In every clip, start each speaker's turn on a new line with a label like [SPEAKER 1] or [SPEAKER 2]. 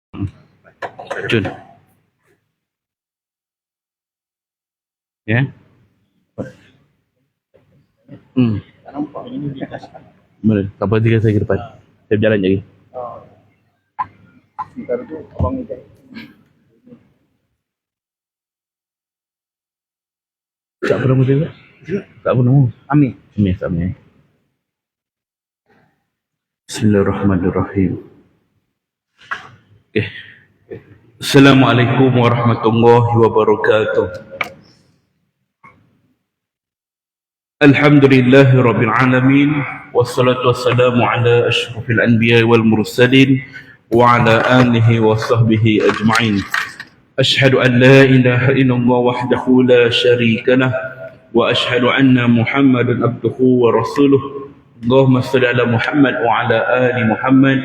[SPEAKER 1] Jun. Ya. Boleh. Tak apa, tiga saya ke depan. Saya berjalan lagi. Tak apa nama dia? Tak apa nama.
[SPEAKER 2] Amin.
[SPEAKER 1] Amin. Amin. Bismillahirrahmanirrahim. Okay. Assalamualaikum warahmatullahi wabarakatuh. Alhamdulillahi rabbil alamin, wassalatu wassalamu ala asyrafil anbiya wal mursalin wa ala alihi wa sahbihi ajma'in. Ashhadu an la ilaha illallah wahdahu la syarika lah wa ashhadu anna Muhammadan abduhu wa rasuluh. Allahumma salli ala Muhammad wa ala ali Muhammad.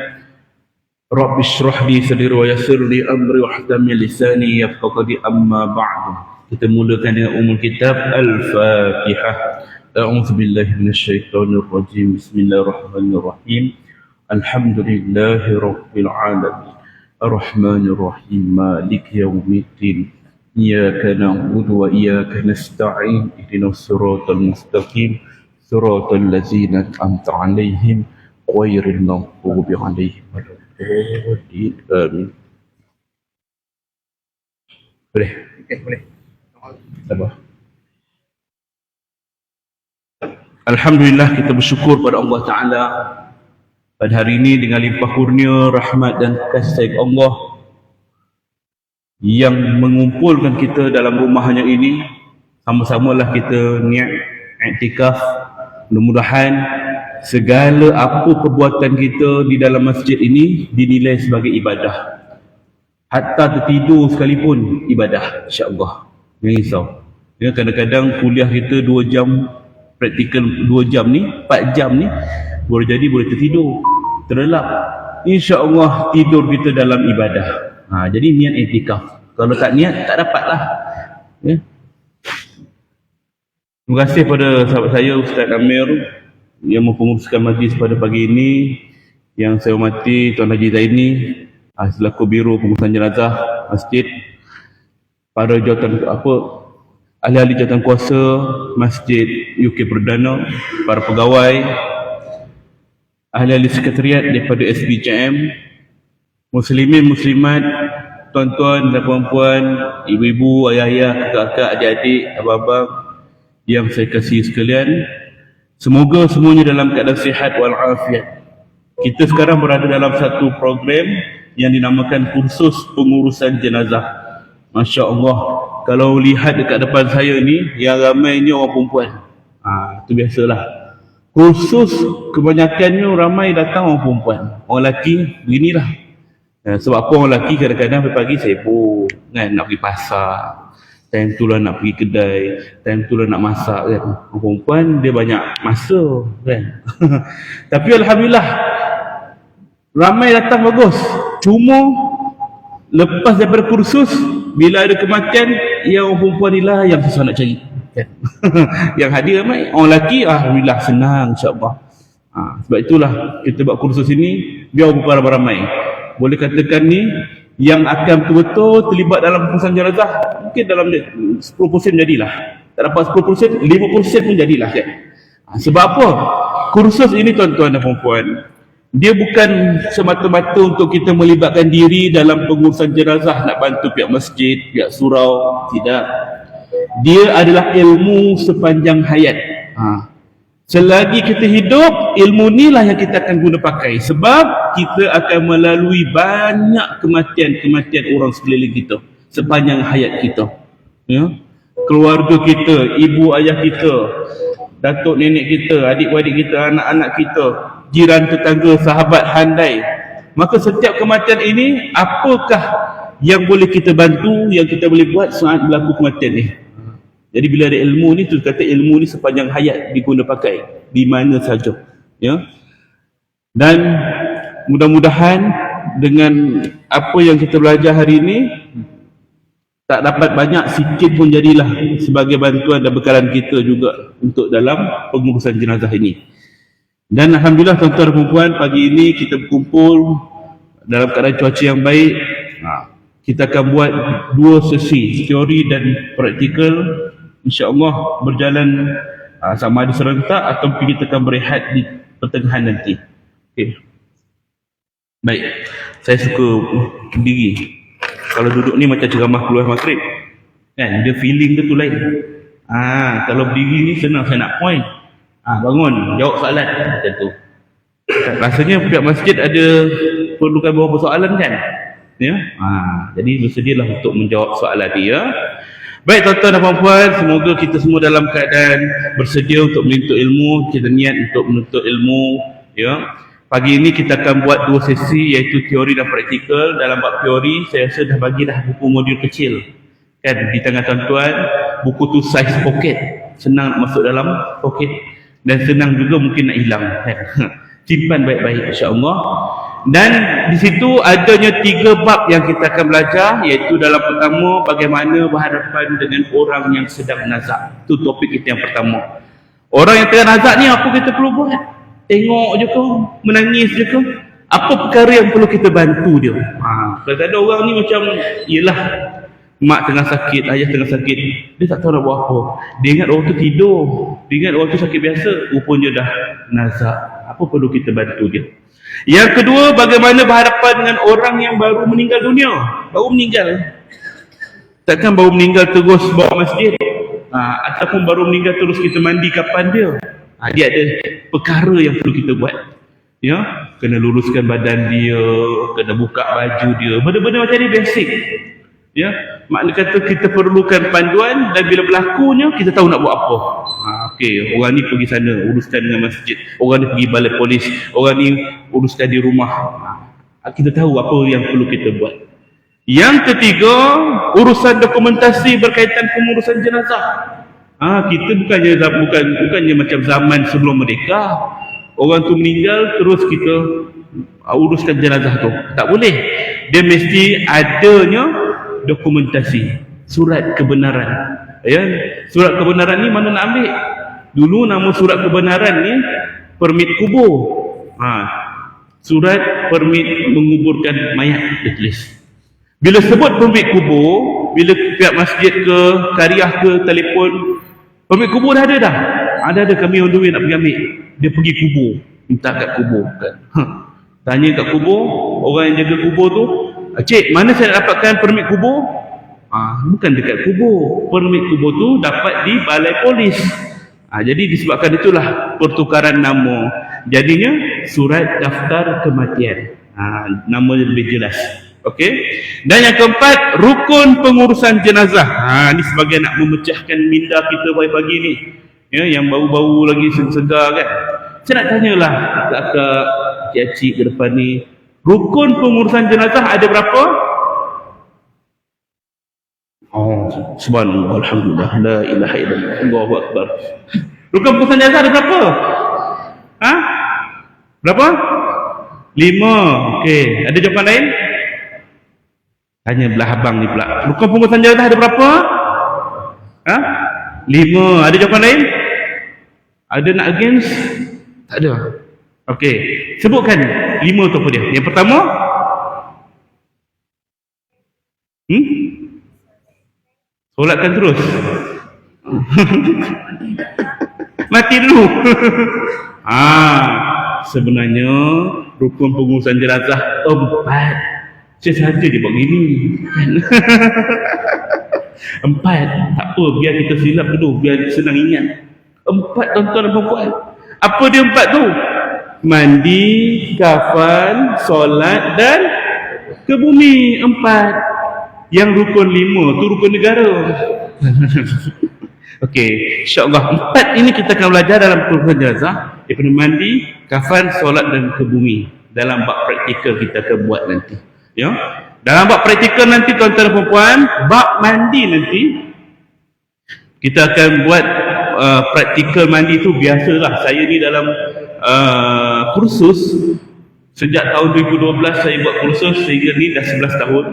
[SPEAKER 1] Rabbi shrah li sadri wa yassir li amri wa hdam lisani yafqahu qawli, amma ba'du. Kita mulakan dengan umul kitab Al-Fatihah. A'udzu billahi minasyaitonir rajim. Bismillahirrahmanirrahim. Alhamdulillahi rabbil alamin. Ar-Rahmanir Rahim. Maliki yaumiddin. Iyyaka na'budu wa iyyaka nasta'in. Ihdinas siratal mustaqim. Siratal ladzina an'amta 'alaihim ghairil maghdubi 'alaihim waladdallin. Amin. Boleh?
[SPEAKER 2] Boleh.
[SPEAKER 1] Sabar. Alhamdulillah, kita bersyukur pada Allah Ta'ala pada hari ini dengan limpah kurnia, rahmat dan kasih sayang Allah yang mengumpulkan kita dalam rumahnya ini. Sama-samalah kita niat iktikaf. Mudah-mudahan segala apa perbuatan kita di dalam masjid ini dinilai sebagai ibadah. Hatta tertidur sekalipun ibadah, insya-Allah. Jangan risau. Ya, kadang-kadang kuliah kita 2 jam, praktikal 2 jam ni, 4 jam ni boleh jadi boleh tertidur, terlelap. Insya-Allah tidur kita dalam ibadah. Jadi niat iktikaf. Kalau tak niat tak dapatlah. Ya. Terima kasih pada sahabat saya Ustaz Amir yang mempenguruskan majlis pada pagi ini. Yang saya hormati Tuan Haji Zaini selaku Biro Pengurusan Jenazah Masjid, para jawatan ahli-ahli jawatan kuasa Masjid UK Perdana, para pegawai, ahli-ahli sekretariat daripada SBJM, muslimin muslimat, tuan-tuan dan puan-puan, ibu-ibu, ayah-ayah, kakak-kakak, adik-adik, abang-abang yang saya kasihi sekalian. Semoga semuanya dalam keadaan sihat walafiat. Kita sekarang berada dalam satu program yang dinamakan kursus pengurusan jenazah. Masya Allah, kalau lihat dekat depan saya ni, yang ramai ni orang perempuan. Itu biasalah. Kursus kebanyakannya ramai datang orang perempuan. Orang lelaki beginilah. Sebab apa orang lelaki kadang-kadang pagi sibuk kan, nak pergi pasar, time tu lah nak pergi kedai, time tu lah nak masak kan. Orang perempuan dia banyak masa kan. Tapi alhamdulillah ramai datang bagus. Cuma lepas daripada kursus, bila ada kematian, yang orang perempuan ni lah yang susah nak cari kan. Yang hadir ramai orang lelaki, alhamdulillah senang, insya-Allah. Sebab itulah kita buat kursus ini biar beramai-ramai. Boleh katakan ni yang akan betul-betul terlibat dalam pengurusan jenazah mungkin dalam 10% jadilah. Tak dapat 10%, 5% pun jadilah kan. Sebab apa? Kursus ini tuan-tuan dan puan-puan, dia bukan semata-mata untuk kita melibatkan diri dalam pengurusan jenazah, nak bantu pihak masjid, pihak surau, tidak. Dia adalah ilmu sepanjang hayat. Selagi kita hidup, ilmu ni lah yang kita akan guna pakai. Sebab kita akan melalui banyak kematian-kematian orang sekeliling kita sepanjang hayat kita. Ya? Keluarga kita, ibu ayah kita, datuk nenek kita, adik-adik kita, anak-anak kita, jiran tetangga, sahabat handai. Maka setiap kematian ini, apakah yang boleh kita bantu, yang kita boleh buat saat berlaku kematian ni? Jadi bila ada ilmu ni, tu kata ilmu ni sepanjang hayat diguna pakai di mana saja. Ya. Dan mudah-mudahan dengan apa yang kita belajar hari ini, tak dapat banyak, sikit pun jadilah sebagai bantuan dan bekalan kita juga untuk dalam pengurusan jenazah ini. Dan alhamdulillah tuan-tuan dan puan-puan, pagi ini kita berkumpul dalam keadaan cuaca yang baik. kita akan buat 2 sesi, teori dan praktikal. InsyaAllah berjalan sama ada serentak atau kita akan berehat di pertengahan nanti. Okay. Baik, saya suka berdiri. Kalau duduk ni macam ceramah keluar maghrib kan, dia feeling dia tu lain. Kalau berdiri ni senang, saya nak point. Bangun, jawab soalan macam tu. Rasanya pihak masjid ada perlukan beberapa soalan kan? Ya. Jadi bersedialah untuk menjawab soalan dia. Baik tuan-tuan dan puan-puan, semoga kita semua dalam keadaan bersedia untuk menuntut ilmu, kita niat untuk menuntut ilmu, ya. Pagi ini kita akan buat 2 sesi, iaitu teori dan praktikal. Dalam bab teori, saya rasa dah bagilah buku modul kecil kan di tangan tuan-tuan. Buku tu size pocket, senang nak masuk dalam pocket dan senang juga mungkin nak hilang kan. Simpan baik-baik insya-Allah. Dan di situ adanya 3 bab yang kita akan belajar, iaitu dalam pertama bagaimana berhadapan dengan orang yang sedang nazak. Itu topik kita yang pertama. Orang yang tengah nazak ni apa kita perlu buat? Tengok je ke? Menangis je ke? Apa perkara yang perlu kita bantu dia? Kalau ada orang ni macam, yelah, mak tengah sakit, ayah tengah sakit, dia tak tahu nak buat apa. Dia ingat orang tu tidur, dia ingat orang tu sakit biasa, rupanya dah nazak. Apa perlu kita bantu dia? Yang kedua, bagaimana berhadapan dengan orang yang baru meninggal dunia. Baru meninggal. Takkan baru meninggal terus bawa masjid, ataupun baru meninggal terus kita mandi kapan dia. Dia ada perkara yang perlu kita buat. Ya, kena luruskan badan dia, kena buka baju dia. Benda-benda macam ni basic. Ya, makna kata kita perlukan panduan, dan bila berlakunya kita tahu nak buat apa. Okey, orang ni pergi sana uruskan dengan masjid, orang ni pergi balai polis, orang ni uruskan di rumah. Kita tahu apa yang perlu kita buat. Yang ketiga, urusan dokumentasi berkaitan pengurusan jenazah. Kita bukannya macam zaman sebelum merdeka. Orang tu meninggal terus kita uruskan jenazah tu. Tak boleh. Dia mesti adanya dokumentasi, surat kebenaran. Ya, surat kebenaran ni mana nak ambil? Dulu nama surat kebenaran ni permit kubur. Surat permit menguburkan mayat dia tulis. Bila sebut permit kubur, bila pihak masjid ke kariah ke telefon, permit kubur dah ada dah. Ada kami on the way nak pergi ambil. Dia pergi kubur, minta kat kubur kan. Tanya kat kubur, orang yang jaga kubur tu, "Cik, mana saya nak dapatkan permit kubur?" Bukan dekat kubur. Permit kubur tu dapat di balai polis. Jadi disebabkan itulah pertukaran nama. Jadinya surat daftar kematian. Nama dia lebih jelas. Okey. Dan yang keempat, rukun pengurusan jenazah. Ni sebagai nak memecahkan minda kita pagi-pagi ni. Ya, yang baru-baru lagi segar kan. Saya nak tanyalah kakak, cik-cik ke depan ni, rukun pengurusan jenazah ada berapa? Subhanallah, alhamdulillah, la ilaha illallah, Allahu akbar. Rukun pengurusan jenazah ada berapa? Berapa? 5. Okey, ada jawapan lain? Tanya belah abang ni pula. Rukun pengurusan jenazah ada berapa? 5. Ada jawapan lain? Ada nak against? Tak ada. Okey, sebutkan 5 tu apa dia? Yang pertama, solatkan terus. Mati dulu. Sebenarnya rukun pengurusan jenazah 4. Saya saja dia buat gini. 4. Tak apa, biar kita silap dulu, biar senang ingat. 4 tuan-tuan dan puan-puan. Apa dia 4 tu? Mandi, kafan, solat dan ke bumi. 4. Yang rukun 5 tu rukun negara. Okey, insya-Allah 4 ini kita akan belajar dalam pengurusan jenazah, daripada mandi, kafan, solat dan ke bumi. Dalam bab praktikal kita akan buat nanti. Ya. Dalam bab praktikal nanti tuan-tuan dan puan-puan, bab mandi nanti kita akan buat praktikal mandi tu. Biasalah saya ni dalam kursus sejak tahun 2012 saya buat kursus sehingga ni dah 11 tahun.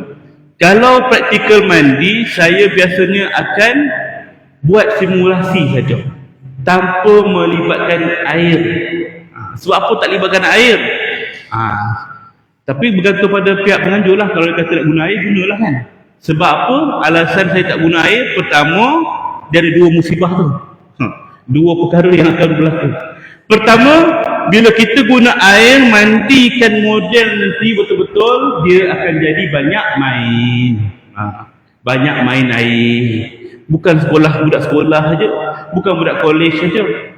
[SPEAKER 1] Kalau praktikal mandi, saya biasanya akan buat simulasi saja tanpa melibatkan air. Sebab apa tak libatkan air? Tapi bergantung pada pihak penganjur lah. Kalau dia kata nak guna air, gunalah kan. Sebab apa? Alasan saya tak guna air, pertama, dia ada dua musibah tu. Dua perkara yang akan berlaku. Pertama, bila kita guna air, mandikan model nanti betul-betul, dia akan jadi banyak main. Banyak main air. Bukan budak sekolah saja, bukan budak kolej saja.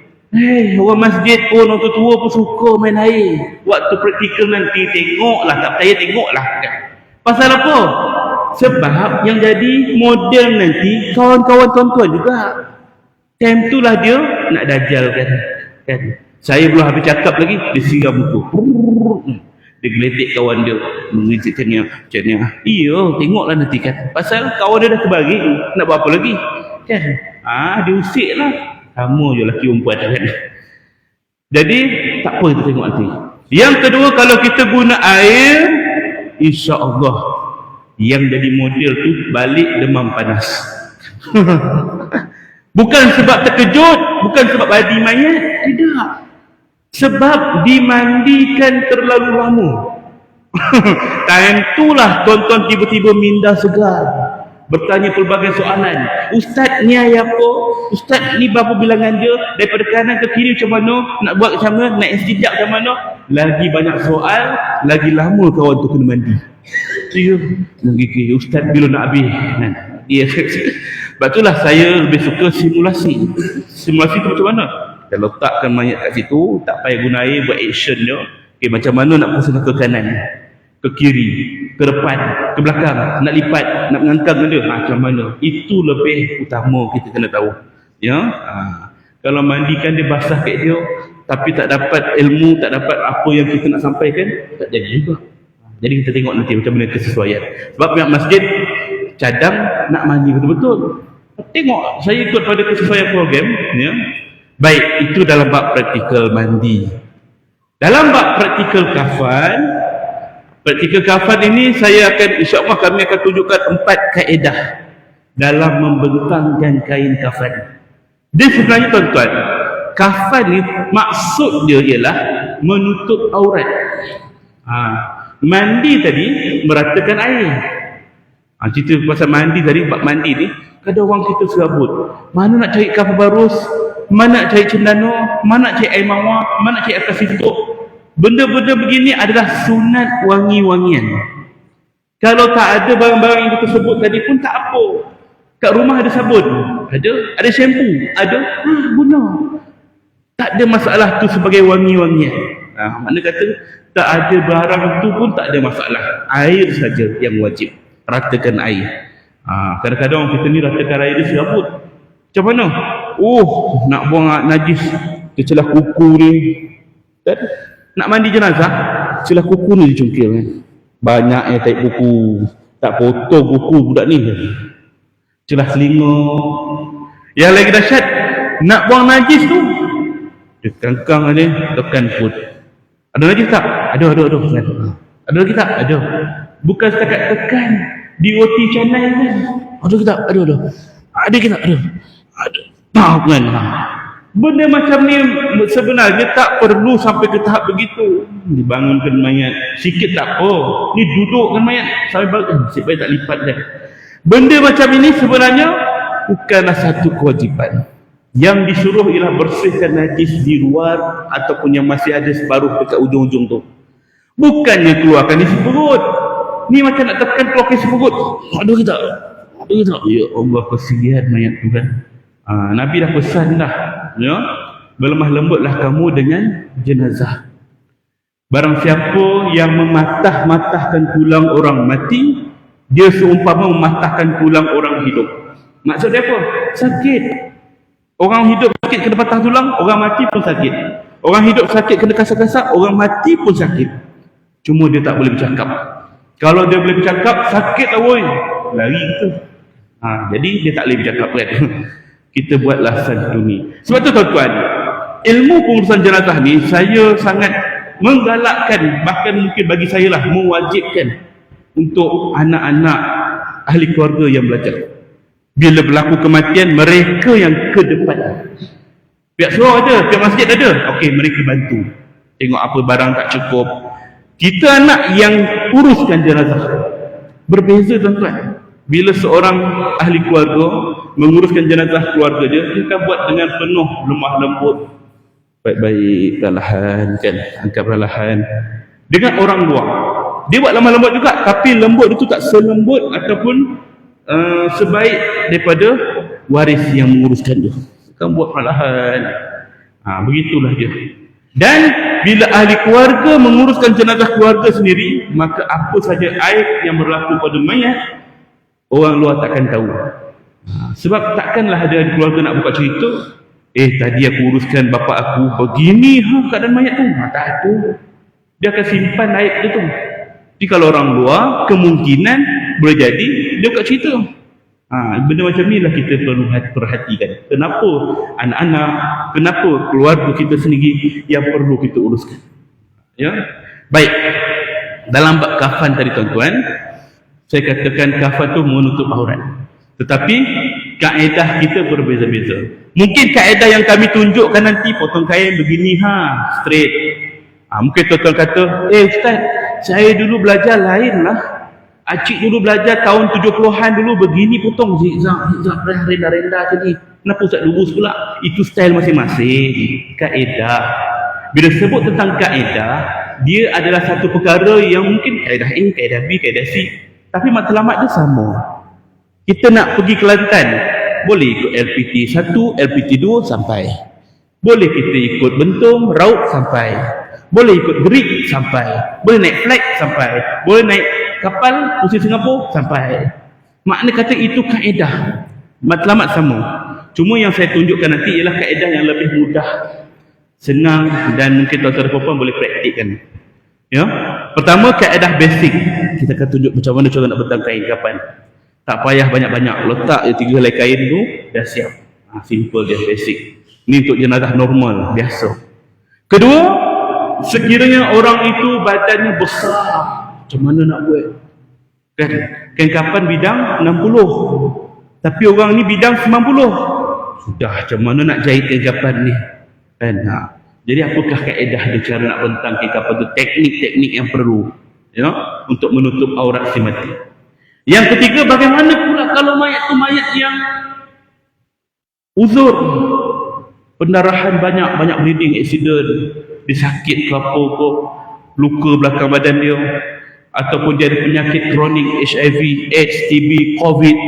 [SPEAKER 1] Orang masjid pun, orang tua pun suka main air. Waktu praktikal nanti tengoklah, tak percaya tengoklah. Pasal apa? Sebab yang jadi model nanti kawan-kawan tuan-tuan juga. Time tu lah dia nak dajal kan. Saya belum habis cakap lagi, dia siram muka. Dia geletek kawan dia, mengejut macam ni. Iya, tengoklah nanti kan. Pasal kawan dia dah terbalik, nak buat apa lagi? Kan? Dia usik lah. Sama je lelaki perempuan kan. Jadi tak apa kita tengok nanti. Yang kedua, kalau kita guna air, insya-Allah yang jadi model tu balik demam panas. Bukan sebab terkejut, bukan sebab badi mayat, tidak. Sebab dimandikan terlalu lama. Time itulah tuan-tuan tiba-tiba minda segar, bertanya pelbagai soalan. Ustaz ni apa? Ustaz ni berapa bilangan dia? Daripada kanan ke kiri macam mana? Nak buat macam mana? Nak istijab macam mana? Lagi banyak soal, lagi lama kawan tu kena mandi. Ya, lagi Ustaz bila nak habis? Ya. Sebab itulah saya lebih suka simulasi. Simulasi tu macam mana? Kita letakkan mayat kat situ, tak payah guna air, buat action dia. Okay, macam mana nak pusing ke kanan, ke kiri, ke depan, ke belakang, nak lipat, nak mengangkat dia, macam mana? Itu lebih utama kita kena tahu. Ya, kalau mandikan dia basah kat dia, tapi tak dapat ilmu, tak dapat apa yang kita nak sampaikan, tak jadi juga. Jadi kita tengok nanti macam mana kesesuaian. Sebab pihak masjid cadang nak mandi betul-betul. Tengok, saya ikut pada kesesuaian program. Ya. Baik, itu dalam bab praktikal mandi. Dalam bab praktikal kafan, ini saya akan, insya-Allah kami akan tunjukkan 4 kaedah dalam membentangkan kain kafan. Dia sebenarnya tuan-tuan, kafan ni maksud dia ialah menutup aurat. Mandi tadi meratakan air. Cerita pasal mandi tadi, bab mandi ni, kadang orang kita serabut. Mana nak cari kafan barus, mana nak cari cendana, mana nak cari air mawar, mana nak cari air kasih. Benda-benda begini adalah sunat wangi-wangian. Kalau tak ada barang-barang yang kita sebut tadi pun tak apa. Kat rumah ada sabun, ada shampoo, ada, guna. Tak ada masalah tu sebagai wangi-wangian. Mana kata tak ada barang tu pun tak ada masalah. Air saja yang wajib. Ratakan air. Kadang-kadang orang kita ni ratakan air dia serabut. Macam mana? Nak buang najis, dia celah kuku ni. Dan nak mandi jenazah, celah kuku ni dicungkil kan. Banyak yang tarik kuku, tak potong kuku budak ni. Celah selinga. Yang lagi dahsyat, nak buang najis tu, dia kangkang ni, tekan put. Ada najis tak? Ada. Ada lagi tak? Ada. Bukan setakat tekan di roti canai kan. Ada ke tak? Ada. Ada ke tak? Ada. Tahu kan? Benda macam ni sebenarnya tak perlu sampai ke tahap begitu. Dibangunkan mayat sikit tak apa. Ni dudukkan mayat sampai baik tak lipat dah. Benda macam ini sebenarnya bukanlah satu kewajipan. Yang disuruh ialah bersihkan najis di luar ataupun yang masih ada separuh dekat ujung-ujung tu. Bukannya keluarkan isi perut. Ni macam nak tekan keluar isi perut. Ada ke tak? Ya Allah, kesian mayat tu kan. Nabi dah pesan dah, ya, berlemah lembutlah kamu dengan jenazah. Barang siapa yang mematah-matahkan tulang orang mati, dia seumpama mematahkan tulang orang hidup. Maksud dia apa? Sakit. Orang hidup sakit kena patah tulang, orang mati pun sakit. Orang hidup sakit kena kasar-kasar, orang mati pun sakit. Cuma dia tak boleh bercakap. Kalau dia boleh bercakap, sakit lah woy, lari kita. Jadi dia tak boleh bercakap kan. Kita buatlah santuni. Sebab tu tuan-tuan, ilmu pengurusan jenazah ni saya sangat menggalakkan, bahkan mungkin bagi saya lah mewajibkan untuk anak-anak ahli keluarga yang belajar. Bila berlaku kematian, mereka yang ke depan. Pihak surau ada, pihak masjid ada. Okey, mereka bantu. Tengok apa barang tak cukup, Kita anak yang uruskan jenazah. Berbeza tuan-tuan. Bila seorang ahli keluarga menguruskan jenazah keluarga dia akan buat dengan penuh lemah lembut, baik-baik, perlahan kan, angkat perlahan. Dengan orang luar dia buat lemah lembut juga, tapi lembut itu tak selembut ataupun sebaik daripada waris yang menguruskan dia. Akan buat perlahan. Begitulah dia. Dan bila ahli keluarga menguruskan jenazah keluarga sendiri, maka apa saja aib yang berlaku pada mayat, orang luar takkan tahu. Sebab takkanlah ada ahli keluarga nak buka cerita, tadi aku uruskan bapa aku begini keadaan mayat tu. Tak ada. Dia akan simpan aib dia tu. Jadi kalau orang luar, kemungkinan boleh jadi dia buka cerita. Benda macam ni lah kita perlu perhatikan. Kenapa anak-anak, kenapa keluarga kita sendiri yang perlu kita uruskan. Ya, baik. Dalam bab kafan tadi tuan-tuan, saya katakan kafan tu menutup aurat. Tetapi kaedah kita berbeza-beza. Mungkin kaedah yang kami tunjukkan nanti potong kain begini straight. Mungkin tuan-tuan kata, Ustaz, saya dulu belajar lain lah. Acik dulu belajar tahun 70-an dulu begini potong zigzag rendah-rendah macam ni. Kenapa Ustaz lurus pula? Itu style masing-masing, kaedah. Bila sebut tentang kaedah, dia adalah satu perkara yang mungkin kaedah A, kaedah B, kaedah C, tapi matlamat dia sama. Kita nak pergi Kelantan, boleh ikut LPT 1, LPT 2 sampai. Boleh kita ikut Bentong, Raub sampai. Boleh ikut Gerik sampai. Boleh naik flight sampai. Boleh naik kapal kursi Singapura sampai. Makna kata itu kaedah, matlamat sama. Cuma yang saya tunjukkan nanti ialah kaedah yang lebih mudah, senang, dan mungkin tuan-tuan dan puan boleh praktikkan. Ya, pertama kaedah basic. Kita akan tunjuk macam mana cara nak bentang kain kapan. Tak payah banyak-banyak, letak je 3 helai kain tu dah siap. Simple dia, basic. Ni untuk jenazah normal, biasa. Kedua, sekiranya orang itu badannya besar, macam mana nak buat? Kan? Kain kapan bidang 60. Tapi orang ni bidang 90. Sudah, macam mana nak jahit kain kapan ni? Kan? Jadi apakah kaedah dia cara nak bentang kain kapan tu? Teknik-teknik yang perlu, ya, untuk menutup aurat si mati. Yang ketiga, bagaimana pula kalau mayat tu mayat yang uzur, pendarahan banyak bleeding, accident, dia sakit ke apa ke, luka belakang badan dia, ataupun dia ada penyakit kronik, HIV, AIDS, TB, COVID,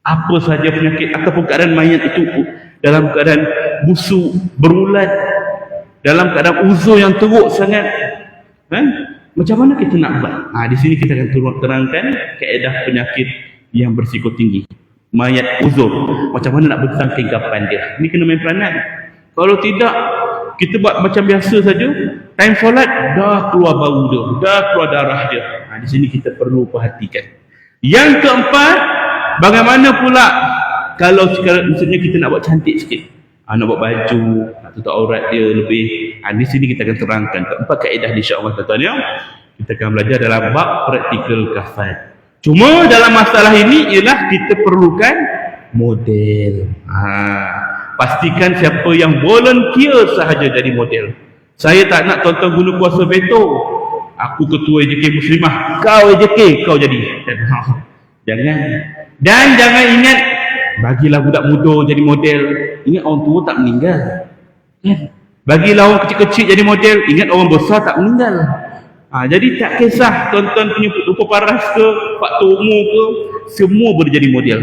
[SPEAKER 1] apa saja penyakit, ataupun keadaan mayat itu dalam keadaan busuk, berulat, dalam keadaan uzur yang teruk sangat, kan? Macam mana kita nak buat? Di sini kita akan terangkan kaedah penyakit yang berisiko tinggi, mayat uzur, macam mana nak bentang kain kapan dia. Ini kena main peranan. Kalau tidak, kita buat macam biasa saja, time solat dah keluar bau dia, dah keluar darah dia. Di sini kita perlu perhatikan. Yang keempat, bagaimana pula kalau misalnya kita nak buat cantik sikit, nak buat baju, nak tutup aurat dia lebih. Di sini kita akan terangkan keempat kaedah insya-Allah tuan-tuan ya. Kita akan belajar dalam bab praktikal kafan. Cuma dalam masalah ini ialah kita perlukan model. Pastikan siapa yang volunteer sahaja jadi model. Saya tak nak tuan-tuan guna kuasa veto. Aku ketua AJK Muslimah, kau AJK, kau jadi. Jangan. Dan jangan ingat, bagilah budak muda jadi model. Ingat orang tua tak meninggal. Bagilah orang kecil-kecil jadi model. Ingat orang besar tak meninggal. Jadi tak kisah tuan-tuan punya rupa paras ke, faktor umur ke, semua boleh jadi model.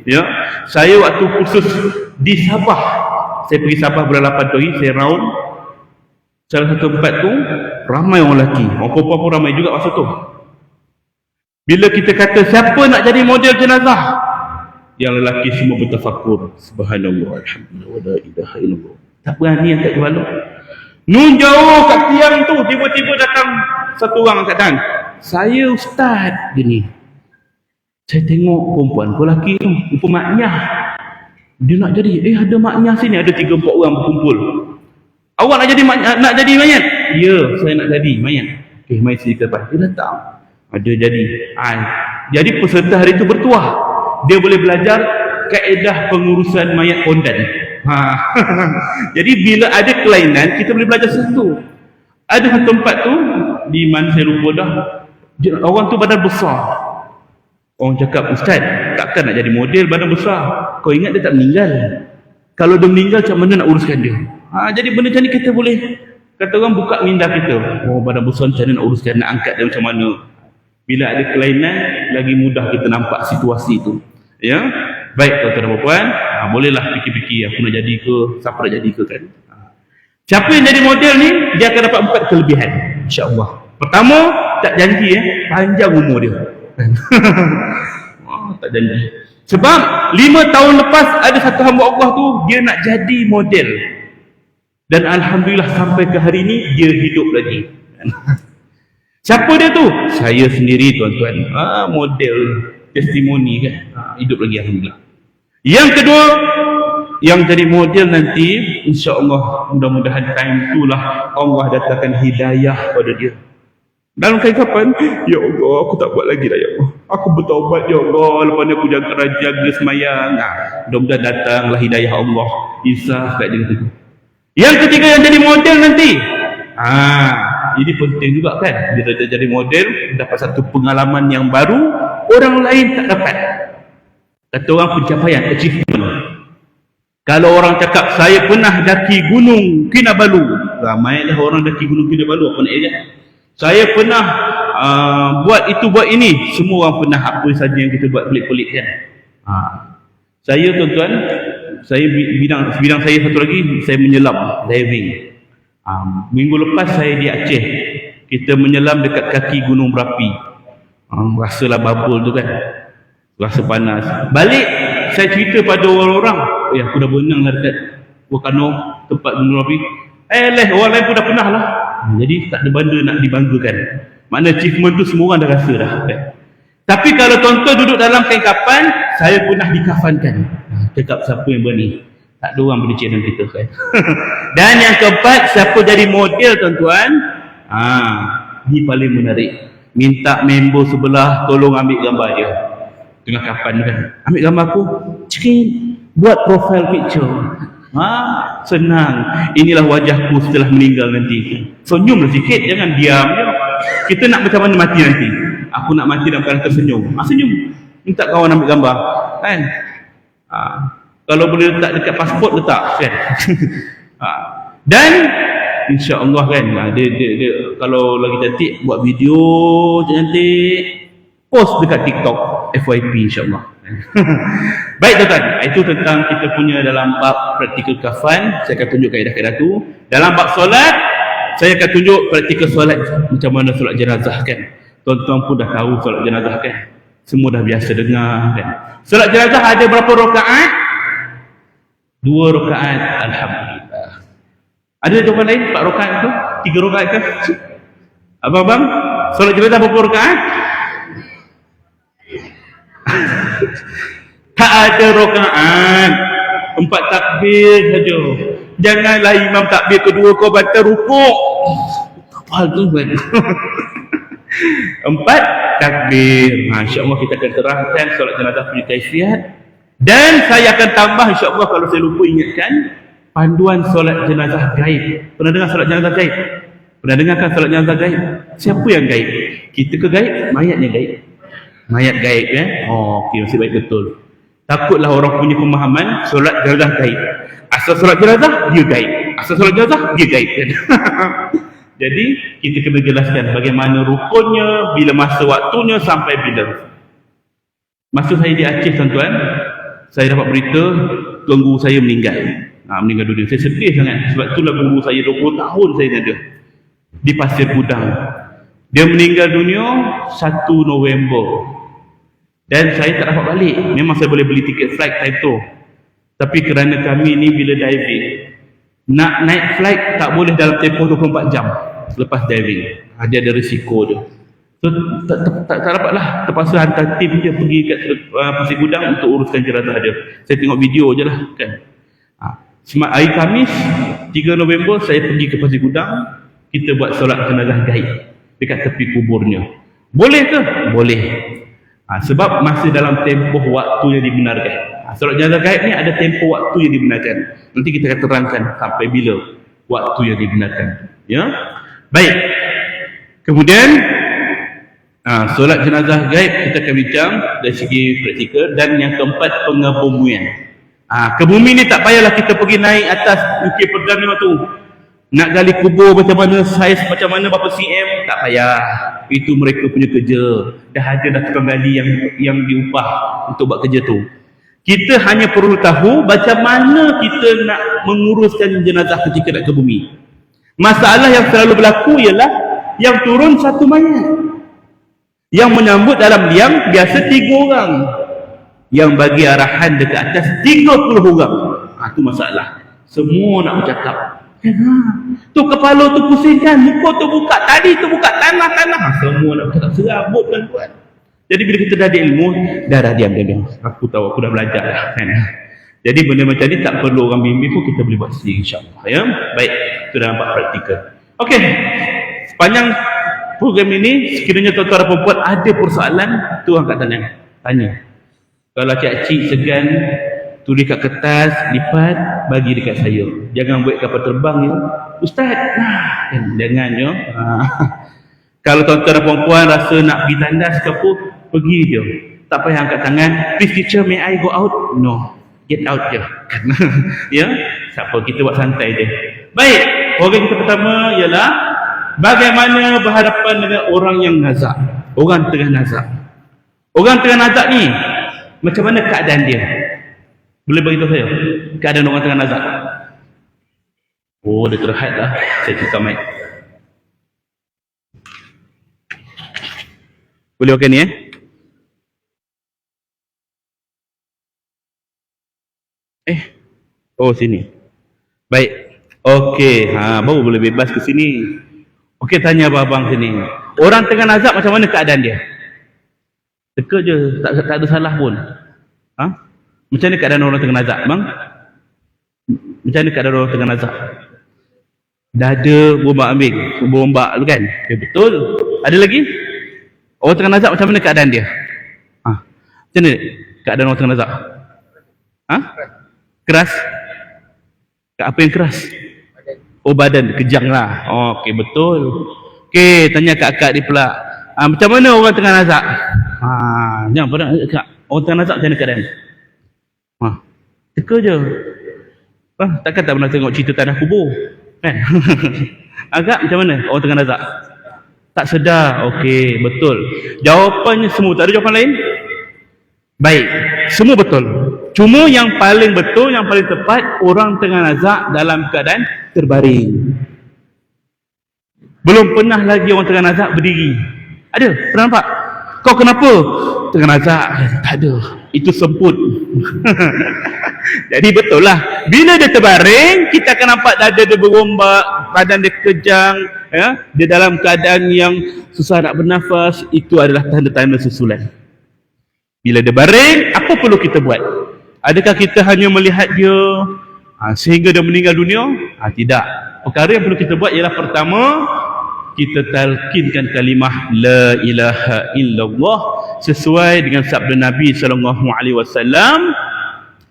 [SPEAKER 1] Ya, saya waktu kursus di Sabah, saya pergi Sabah bulan 8 tu, saya round salah satu tempat tu, ramai orang lelaki, orang perempuan pun ramai juga masa tu. Bila kita kata siapa nak jadi model jenazah, yang lelaki semua bertafakur, subhanallah, alhamdulillah, wa la ilaha illallah. Tak berani angkat kepala. Nun jauh kat tiang tu, tiba-tiba datang satu orang angkat tangan. Saya ustaz gini. Saya tengok perempuan ke lelaki tu, rupa maknyah. Dia nak jadi, ada maknyah sini, ada 3-4 orang berkumpul. Awak nak jadi mayat? Ya, saya nak jadi mayat. Mari sini ke depan. Dia datang. Dia jadi. Jadi peserta hari itu bertuah. Dia boleh belajar kaedah pengurusan mayat pondan. Jadi bila ada kelainan, kita boleh belajar satu. Ada tempat tu, di mana saya lupa dah. Orang tu badan besar. Orang cakap, ustaz, takkan nak jadi model badan besar? Kau ingat dia tak meninggal? Kalau dia meninggal, macam mana nak uruskan dia? Jadi benda macam ni kita boleh, kata orang, buka minda kita. Oh, badan besar macam mana nak uruskan, nak angkat dia macam mana? Bila ada kelainan, lagi mudah kita nampak situasi tu. Ya, baik tuan-tuan dan puan, bolehlah fikir-fikir aku nak jadi ke, siapa nak jadi ke kan. Siapa yang jadi model ni, dia akan dapat 4 kelebihan, insya-Allah. Pertama, tak janji panjang umur dia. Tak janji. Sebab 5 tahun lepas ada satu hamba Allah tu, dia nak jadi model. Dan alhamdulillah sampai ke hari ni dia hidup lagi. Siapa dia tu? Saya sendiri tuan-tuan. Model testimoni kan. Hidup lagi alhamdulillah. Yang kedua, yang jadi model nanti, insya-Allah mudah-mudahan time itulah Allah datangkan hidayah pada dia. Dalam kapan? Ya Allah, aku tak buat lagi dah ya Allah. Aku bertaubat ya Allah. Lepas ni aku jaga semayang. Mudah-mudahan datanglah hidayah Allah. Insaf kat dia tu. Yang ketiga yang jadi model nanti. Ini penting juga kan. Bila dia jadi model, dapat satu pengalaman yang baru, orang lain tak dapat. Kata orang pencapaian, achievement. Kalau orang cakap, saya pernah daki gunung Kinabalu. Ramailah orang daki gunung Kinabalu. Apa nak ingat? Saya pernah buat itu, buat ini. Semua orang pernah, apa saja yang kita buat pelik-pelik kan. Saya tuan-tuan, saya bidang saya satu lagi, saya menyelam, diving. Minggu lepas saya di Aceh. Kita menyelam dekat kaki Gunung Merapi. Rasalah bubble tu kan. Rasa panas. Balik, saya cerita pada orang-orang, aku dah berenang lah dekat Volcano, tempat Gunung Merapi. Orang lain pun dah pernah lah. Jadi tak ada benda nak dibanggakan. Makna achievement tu semua orang dah rasa dah kan? Tapi kalau tuan-tuan duduk dalam kain kafan, saya pernah dikafankan. Cakap siapa yang berani? Tak ada orang boleh channel kita kan? Dan yang keempat, siapa jadi model tuan-tuan? Ini paling menarik. Minta member sebelah tolong ambil gambar dia tengah kafan kan. Ambil gambar aku, buat profile picture. Senang. Inilah wajahku setelah meninggal nanti. Senyumlah sikit, jangan diam je. Kita nak macam mana mati nanti? Aku nak mati dalam keadaan tersenyum. Senyum. Minta kawan ambil gambar kan. Kalau boleh letak dekat pasport, letak kan. Dan insya-Allah kan, dia kalau lagi cantik buat video cantik, post dekat TikTok FYP insya-Allah. Baik tuan-tuan, itu tentang kita punya dalam bab praktikal kafan. Saya akan tunjuk kaedah-kaedah tu. Dalam bab solat, saya akan tunjuk praktikal solat, macam mana solat jenazah kan. Tuan-tuan pun dah tahu solat jenazah kan. Semua dah biasa dengar kan. Solat jenazah ada berapa rakaat? 2 rakaat. Alhamdulillah. Ada jawapan lain? 4 rakaat tu? 3 rakaat ke? Abang-abang, solat jenazah berapa rakaat? Tak ada rakaat. 4 takbir saja. Janganlah imam takbir kedua kau batal rukuk. Apa tu kan? 4 takbir. Insya-Allah kita akan terangkan solat jenazah punya kaifiat. Dan saya akan tambah insya-Allah, kalau saya lupa ingatkan, panduan solat jenazah gaib. Pernah dengar solat jenazah gaib? Pernah dengarkan solat jenazah gaib? Siapa yang gaib? Kita ke gaib? Mayatnya gaib. Mayat gaib ya. Okey, masih baik betul. Takutlah orang punya pemahaman solat jenazah gaib. Asal solat jenazah dia gaib. Asal solat jenazah dia gaib kan. Jadi kita kena jelaskan bagaimana rukunnya, bila masa waktunya, sampai bila. Masa saya di Aceh tuan-tuan, saya dapat berita tuan guru saya meninggal. Meninggal dunia. Saya sedih sangat. Sebab itulah guru saya 20 tahun saya ada di Pasir Gudang. Dia meninggal dunia 1 November. Dan saya tak dapat balik. Memang saya boleh beli tiket flight time tu. Tapi kerana kami ni bila diving, nak naik flight tak boleh dalam tempoh 24 jam lepas diving. Dia ada risiko dia. So tak dapatlah, terpaksa hantar tim je pergi kat Pasir Gudang untuk uruskan jenazah dia. Saya tengok video je lah kan. Hari Khamis 3 November saya pergi ke Pasir Gudang. Kita buat solat jenazah gaib dekat tepi kuburnya. Boleh ke? Boleh. Sebab masih dalam tempoh waktu yang dibenarkan. Solat jenazah gaib ni ada tempoh waktu yang dibenarkan. Nanti kita akan terangkan sampai bila waktu yang dibenarkan. Ya. Baik. Kemudian solat jenazah gaib kita akan bincang dari segi praktikal. Dan yang keempat, pengebumian. Ke bumi ni tak payahlah kita pergi naik atas Bukit Perdana tu, nak gali kubur macam mana, saiz macam mana, berapa cm, tak payah. Itu mereka punya kerja. Dah ada dah tukang gali yang diupah untuk buat kerja tu. Kita hanya perlu tahu macam mana kita nak menguruskan jenazah ketika nak ke bumi. Masalah yang selalu berlaku ialah yang turun satu mayat, yang menyambut dalam liang biasa 3 orang, yang bagi arahan dekat atas 30 orang. Itu masalah. Semua nak bercakap. Tu kepala tu pusingkan, muka tu buka, tadi tu buka, tanah. Semua nak bercakap, serabut tuan-tuan. Jadi bila kita dah ada ilmu, dah diam. Aku tahu, aku dah belajar dah, kan. Jadi benda macam ni tak perlu orang bimbing pun, kita boleh buat sendiri, insyaAllah. Ya? Baik, itu dah nampak praktikal. Okey, sepanjang program ini, sekiranya tuan-tuan dan perempuan ada persoalan, tu angkat tangan, tanya. Kalau cik-cik segan, tulis kat kertas, lipat, bagi dekat saya. Jangan buat kapal terbang ya. Ustaz, jangan ya. Kalau tuan-tuan dan perempuan rasa nak pergi tandas ke apa, pergi je. Tak payah angkat tangan. Please teacher, may I go out? No. Get out je. Ya? Siapa, kita buat santai je. Baik, program kita pertama ialah bagaimana berhadapan dengan orang yang nazak. Orang tengah nazak. Orang tengah nazak ni, macam mana keadaan dia? Boleh beritahu saya keadaan orang tengah nazak? Oh, dia terhad lah. Saya tukar mic. Boleh okey ni oh sini. Baik. Okey, baru boleh bebas ke sini. Okey, tanya abang sini. Orang tengah nazak macam mana keadaan dia? Teka je, tak ada salah pun. Macam mana keadaan orang tengah nazak, bang? Macam mana keadaan orang tengah nazak? Dada berombak tu kan? Okay, betul. Ada lagi? Orang tengah nazak macam mana keadaan dia? Macam mana keadaan orang tengah nazak? Keras? Apa yang keras? Oh, badan, kejang lah. Okey, betul. Okey, tanya akak dia pula. Macam mana orang tengah nazak? Jangan pada akak. Orang tengah nazak macam mana keadaan? Teka je. Takkan tak pernah tengok cerita tanah kubur kan? Agak macam mana orang tengah nazak? Tak sedar. Okey, betul. Jawapannya semua, tak ada jawapan lain? Baik, semua betul. Cuma yang paling betul, yang paling tepat, orang tengah nazak dalam keadaan terbaring. Belum pernah lagi orang tengah nazak berdiri. Ada? Pernah nampak? Kau kenapa? Tengah nazak. Tak ada. Itu semput. Jadi betul lah. Bila dia terbaring, kita akan nampak dada dia berombak, badan dia kejang, ya? Dia dalam keadaan yang susah nak bernafas. Itu adalah tanda-tanda susulan. Bila dia baring, apa perlu kita buat? Adakah kita hanya melihat dia sehingga dia meninggal dunia? Tidak. Perkara yang perlu kita buat ialah pertama, kita talqinkan kalimah la ilaha illallah sesuai dengan sabda Nabi SAW,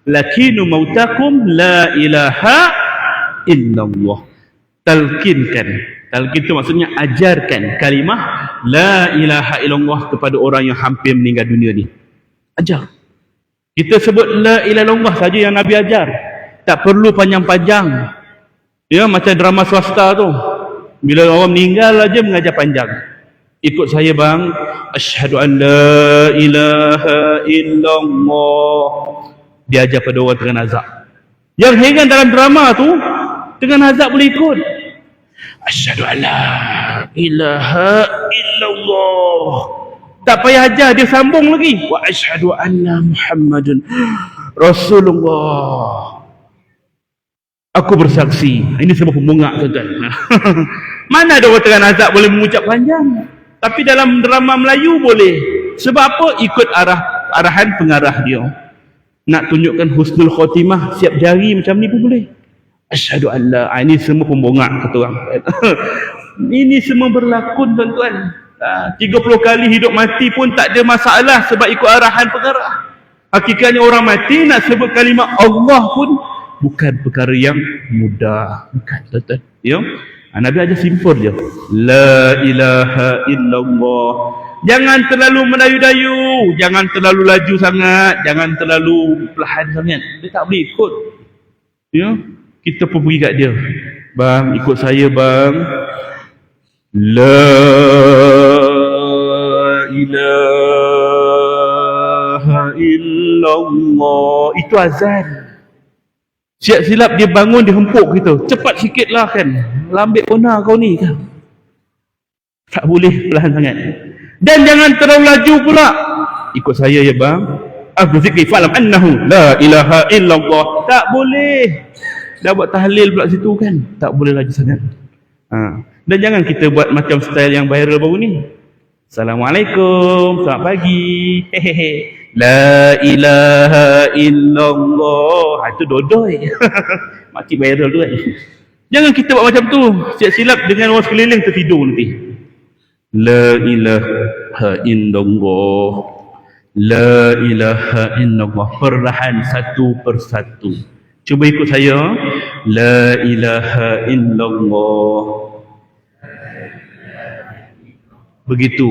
[SPEAKER 1] lakinu mautakum la ilaha illallah. Talqinkan. Talqin itu maksudnya ajarkan kalimah la ilaha illallah kepada orang yang hampir meninggal dunia ni. Ajar. Kita sebut la ilaha illallah saja yang Nabi ajar. Tak perlu panjang-panjang. Ya, macam drama swasta tu. Bila orang meninggal aja mengajar panjang. Ikut saya bang. Asyhadu an la ilaha illallah. Dia ajar pada orang tengah nazak. Yang heran dalam drama tu, tengah nazak boleh ikut. Asyhadu an la ilaha illallah. Tak payah ajar, dia sambung lagi. Wa asyhadu anna Muhammadun Rasulullah. Aku bersaksi. Ini semua pembungak tuan-tuan. Mana ada orang tengah nazak boleh mengucap panjang. Tapi dalam drama Melayu boleh. Sebab apa? Ikut arahan pengarah dia. Nak tunjukkan husnul khotimah, siap jari macam ni pun boleh. Asyhadu an la. Ini semua pembungak kata orang. Ini semua berlakon tuan-tuan. 30 kali hidup mati pun tak ada masalah sebab ikut arahan pengarah. Hakikatnya orang mati nak sebut kalimah Allah pun bukan perkara yang mudah. Bukan tuan-tuan. Ya? Nabi ajar simple je. La ilaha illallah. Jangan terlalu mendayu-dayu, jangan terlalu laju sangat, jangan terlalu perlahan sangat. Dia tak boleh ikut. Ya, kita pun pergi kat dia. Bang, ikut saya bang. La ilaha illallah. Itu azan. Siap silap dia bangun, dia hempuk kita. Cepat sikit lah kan. Lambik pona kau ni kan. Tak boleh perlahan sangat. Dan jangan terlalu laju pula. Ikut saya ya bang. Abdu zikri fa'lam annahu la ilaha illallah. Tak boleh. Dah buat tahlil pula situ kan. Tak boleh laju sangat. Dan jangan kita buat macam style yang viral baru ni. Assalamualaikum, selamat pagi. Hehehe. La ilaha illallah. Itu dodoi. Makcik viral tu kan. Jangan kita buat macam tu. Silap dengan orang sekeliling tertidur nanti. La ilaha illallah. La ilaha illallah. Perlahan satu persatu. Cuba ikut saya. La ilaha illallah. Begitu.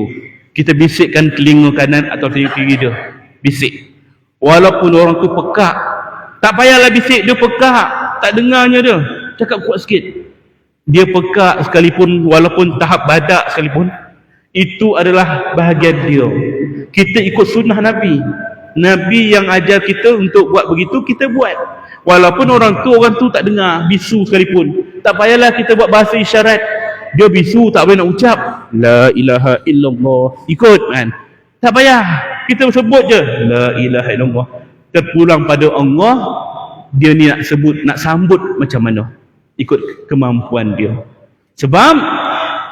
[SPEAKER 1] Kita bisikkan telinga kanan atau telinga kiri dia. Bisik. Walaupun orang tu pekak. Tak payahlah bisik, dia pekak. Tak dengarnya dia. Cakap kuat sikit. Dia pekak sekalipun, walaupun tahap badak sekalipun. Itu adalah bahagian dia. Kita ikut sunnah Nabi. Nabi yang ajar kita untuk buat begitu, kita buat. Walaupun orang tu tak dengar, bisu sekalipun. Tak payahlah kita buat bahasa isyarat. Dia bisu, tak boleh nak ucap la ilaha illallah. Ikut kan. Tak payah. Kita sebut je la ilaha illallah. Terpulang pada Allah. Dia ni nak sebut, nak sambut macam mana. Ikut kemampuan dia. Sebab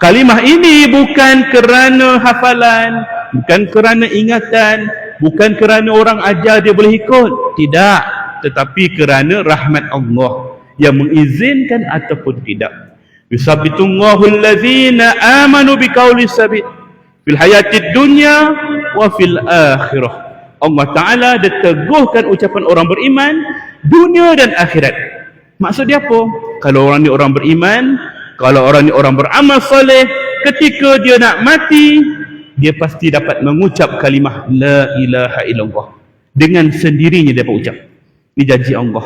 [SPEAKER 1] kalimah ini bukan kerana hafalan, bukan kerana ingatan, bukan kerana orang ajar dia boleh ikut. Tidak. Tetapi kerana rahmat Allah yang mengizinkan ataupun tidak. Yusabbitullahu allazina amanu biqaulis sabit fil hayatid dunya wa fil akhirah. Allah Ta'ala dia teguhkan ucapan orang beriman dunia dan akhirat. Maksud dia apa? Kalau orang ni orang beriman, kalau orang ni orang beramal soleh, ketika dia nak mati, dia pasti dapat mengucap kalimah la ilaha illallah. Dengan sendirinya dia dapat ucap. Ini janji Allah.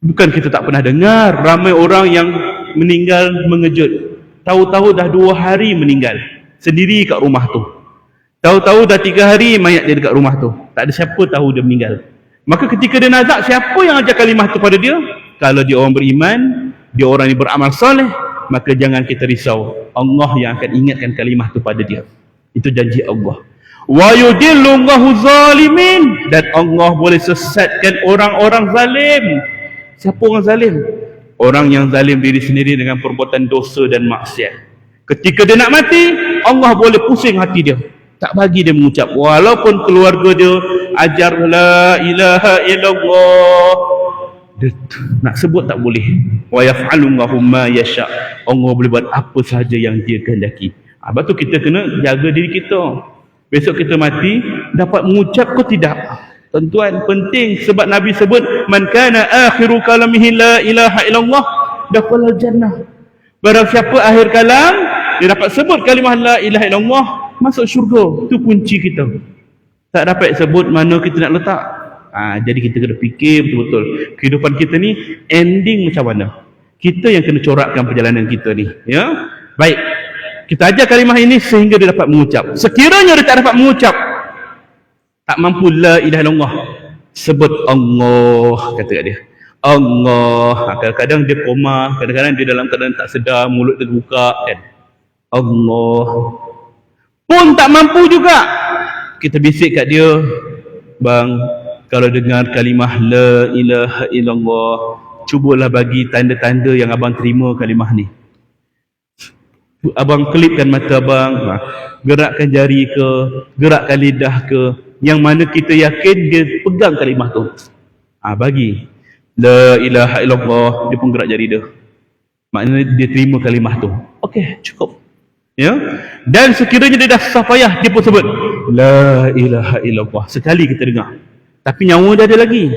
[SPEAKER 1] Bukan kita tak pernah dengar ramai orang yang meninggal mengejut. Tahu-tahu dah 2 hari meninggal sendiri kat rumah tu. Tahu-tahu dah 3 hari mayat dia dekat rumah tu. Tak ada siapa tahu dia meninggal. Maka ketika dia nazak, siapa yang ajar kalimah tu pada dia? Kalau dia orang beriman, dia orang yang beramal soleh, maka jangan kita risau. Allah yang akan ingatkan kalimah tu pada dia. Itu janji Allah. Wa yudillullahu zalimin. Dan Allah boleh sesatkan orang-orang zalim. Siapa orang zalim? Orang yang zalim diri sendiri dengan perbuatan dosa dan maksiat. Ketika dia nak mati, Allah boleh pusing hati dia. Tak bagi dia mengucap. Walaupun keluarga dia ajar la ilaha illallah, dia nak sebut tak boleh. Wa yaf'alullahu ma yasha. Allah boleh buat apa sahaja yang dia kehendaki. Sebab tu kita kena jaga diri kita. Besok kita mati dapat mengucap ke tidak? Tuan-tuan, penting sebab Nabi sebut man kana akhiru kalamihi la ilaha illallah dakhala jannah. Barang siapa akhir kalam dia dapat sebut kalimah la ilaha illallah, masuk syurga. Itu kunci kita. Tak dapat sebut mana kita nak letak. Jadi kita kena fikir betul-betul kehidupan kita ni ending macam mana. Kita yang kena corakkan perjalanan kita ni, ya. Baik. Kita ajar kalimah ini sehingga dia dapat mengucap. Sekiranya dia tak dapat mengucap, tak mampu la ilaha illallah, sebut Allah, kata kat dia. Allah. Kadang-kadang dia koma, kadang-kadang dia dalam keadaan tak sedar, mulut dia buka kan. Allah. Pun tak mampu juga. Kita bisik kat dia, bang, kalau dengar kalimah la ilaha illallah, cubalah bagi tanda-tanda yang abang terima kalimah ni. Abang kelipkan mata abang, gerakkan jari ke, gerakkan lidah ke, yang mana kita yakin dia pegang kalimah tu. Bagi la ilaha illallah, dia pun gerak jari dia. Maknanya dia terima kalimah tu. Okey, cukup. Ya. Dan sekiranya dia dah susah payah, dia pun sebut la ilaha illallah. Sekali kita dengar. Tapi nyawa dia ada lagi.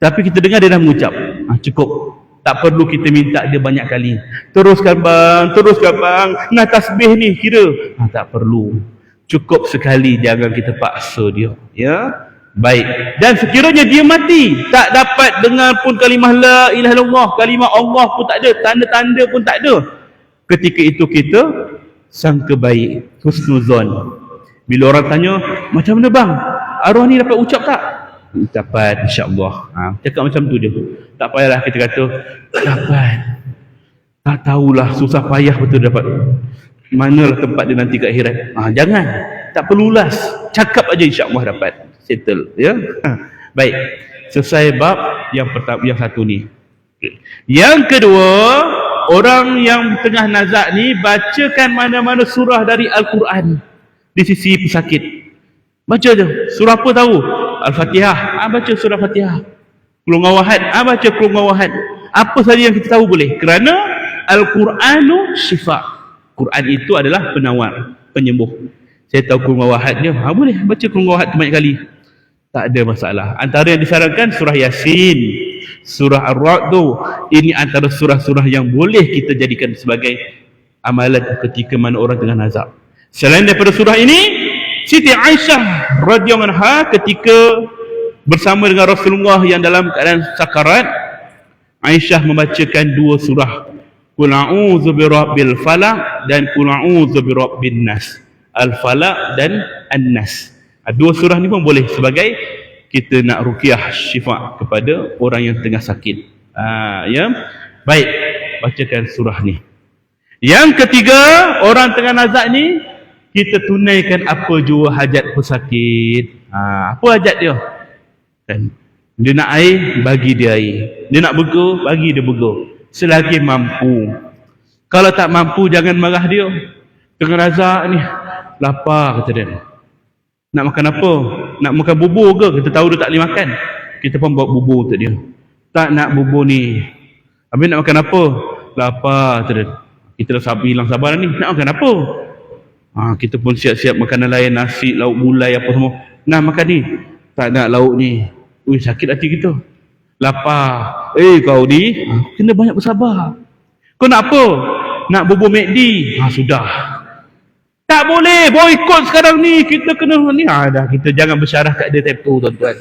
[SPEAKER 1] Tapi kita dengar dia dah mengucap. Cukup. Tak perlu kita minta dia banyak kali. Teruskan bang, nak tasbih ni kira. Tak perlu. Cukup sekali, jangan kita paksa dia. Ya. Baik. Dan sekiranya dia mati, tak dapat dengar pun kalimah la ilaha illallah, kalimah Allah pun tak ada, tanda-tanda pun tak ada. Ketika itu kita sangka baik, husnuzon. Bila orang tanya, macam mana bang? Arwah ni dapat ucap tak? Dapat, insya-Allah. Cakap macam tu je. Tak payahlah kita kata dapat. Tak tahulah, susah payah betul dapat. Manalah tempat dia nanti kat akhirat. Jangan. Tak perlu ulas. Cakap aja insya-Allah dapat. Settle, ya. Baik. Selesai bab yang pertama, yang satu ni. Yang kedua, orang yang tengah nazak ni bacakan mana-mana surah dari Al-Quran di sisi pesakit. Baca je. Surah apa tahu? Al-Fatihah. Baca surah Fatihah. Qul huwallahu ahad. Baca Qul huwallahu ahad. Apa saja yang kita tahu boleh. Kerana Al-Quranu syifa. Quran itu adalah penawar, penyembuh. Saya tahu Qul huwallahu ahad je. Boleh baca Qul huwallahu ahad banyak kali. Tak ada masalah. Antara yang disarankan surah Yasin, surah Ar-Ra'd tu. Ini antara surah-surah yang boleh kita jadikan sebagai amalan ketika mana orang tengah nazak. Selain daripada surah ini, Siti Aisyah radhiyallahu anha ketika bersama dengan Rasulullah yang dalam keadaan sakarat, Aisyah membacakan dua surah, Qul a'udzu birabbil falaq dan Qul a'udzu birabbin nas. Al-Falaq dan An-Nas. Dua surah ni pun boleh sebagai kita nak ruqyah syifa kepada orang yang tengah sakit. Ya. Baik, bacakan surah ni. Yang ketiga, orang tengah nazak ni kita tunaikan apa jua hajat pesakit. Apa hajat dia? Kan? Dia nak air, bagi dia air. Dia nak burger, bagi dia burger. Selagi mampu. Kalau tak mampu, jangan marah dia. Tengah nazak ni, lapar kata dia. Nak makan apa? Nak makan bubur ke? Kita tahu dia tak boleh makan. Kita pun buat bubur untuk dia. Tak nak bubur ni. Habis nak makan apa? Lapar kata dia. Kita dah hilang sabar ni. Nak makan apa? Kita pun siap-siap makanan lain, nasi, lauk gulai apa semua. Nah makan ni. Tak nak lauk ni. Ui, sakit hati kita. Lapar. Kau ni kena banyak bersabar. Kau nak apa? Nak bubur McD. Sudah. Tak boleh. Boykot sekarang ni. Kita kena ni. Dah kita jangan bersyarah kat dia tempo tuan-tuan.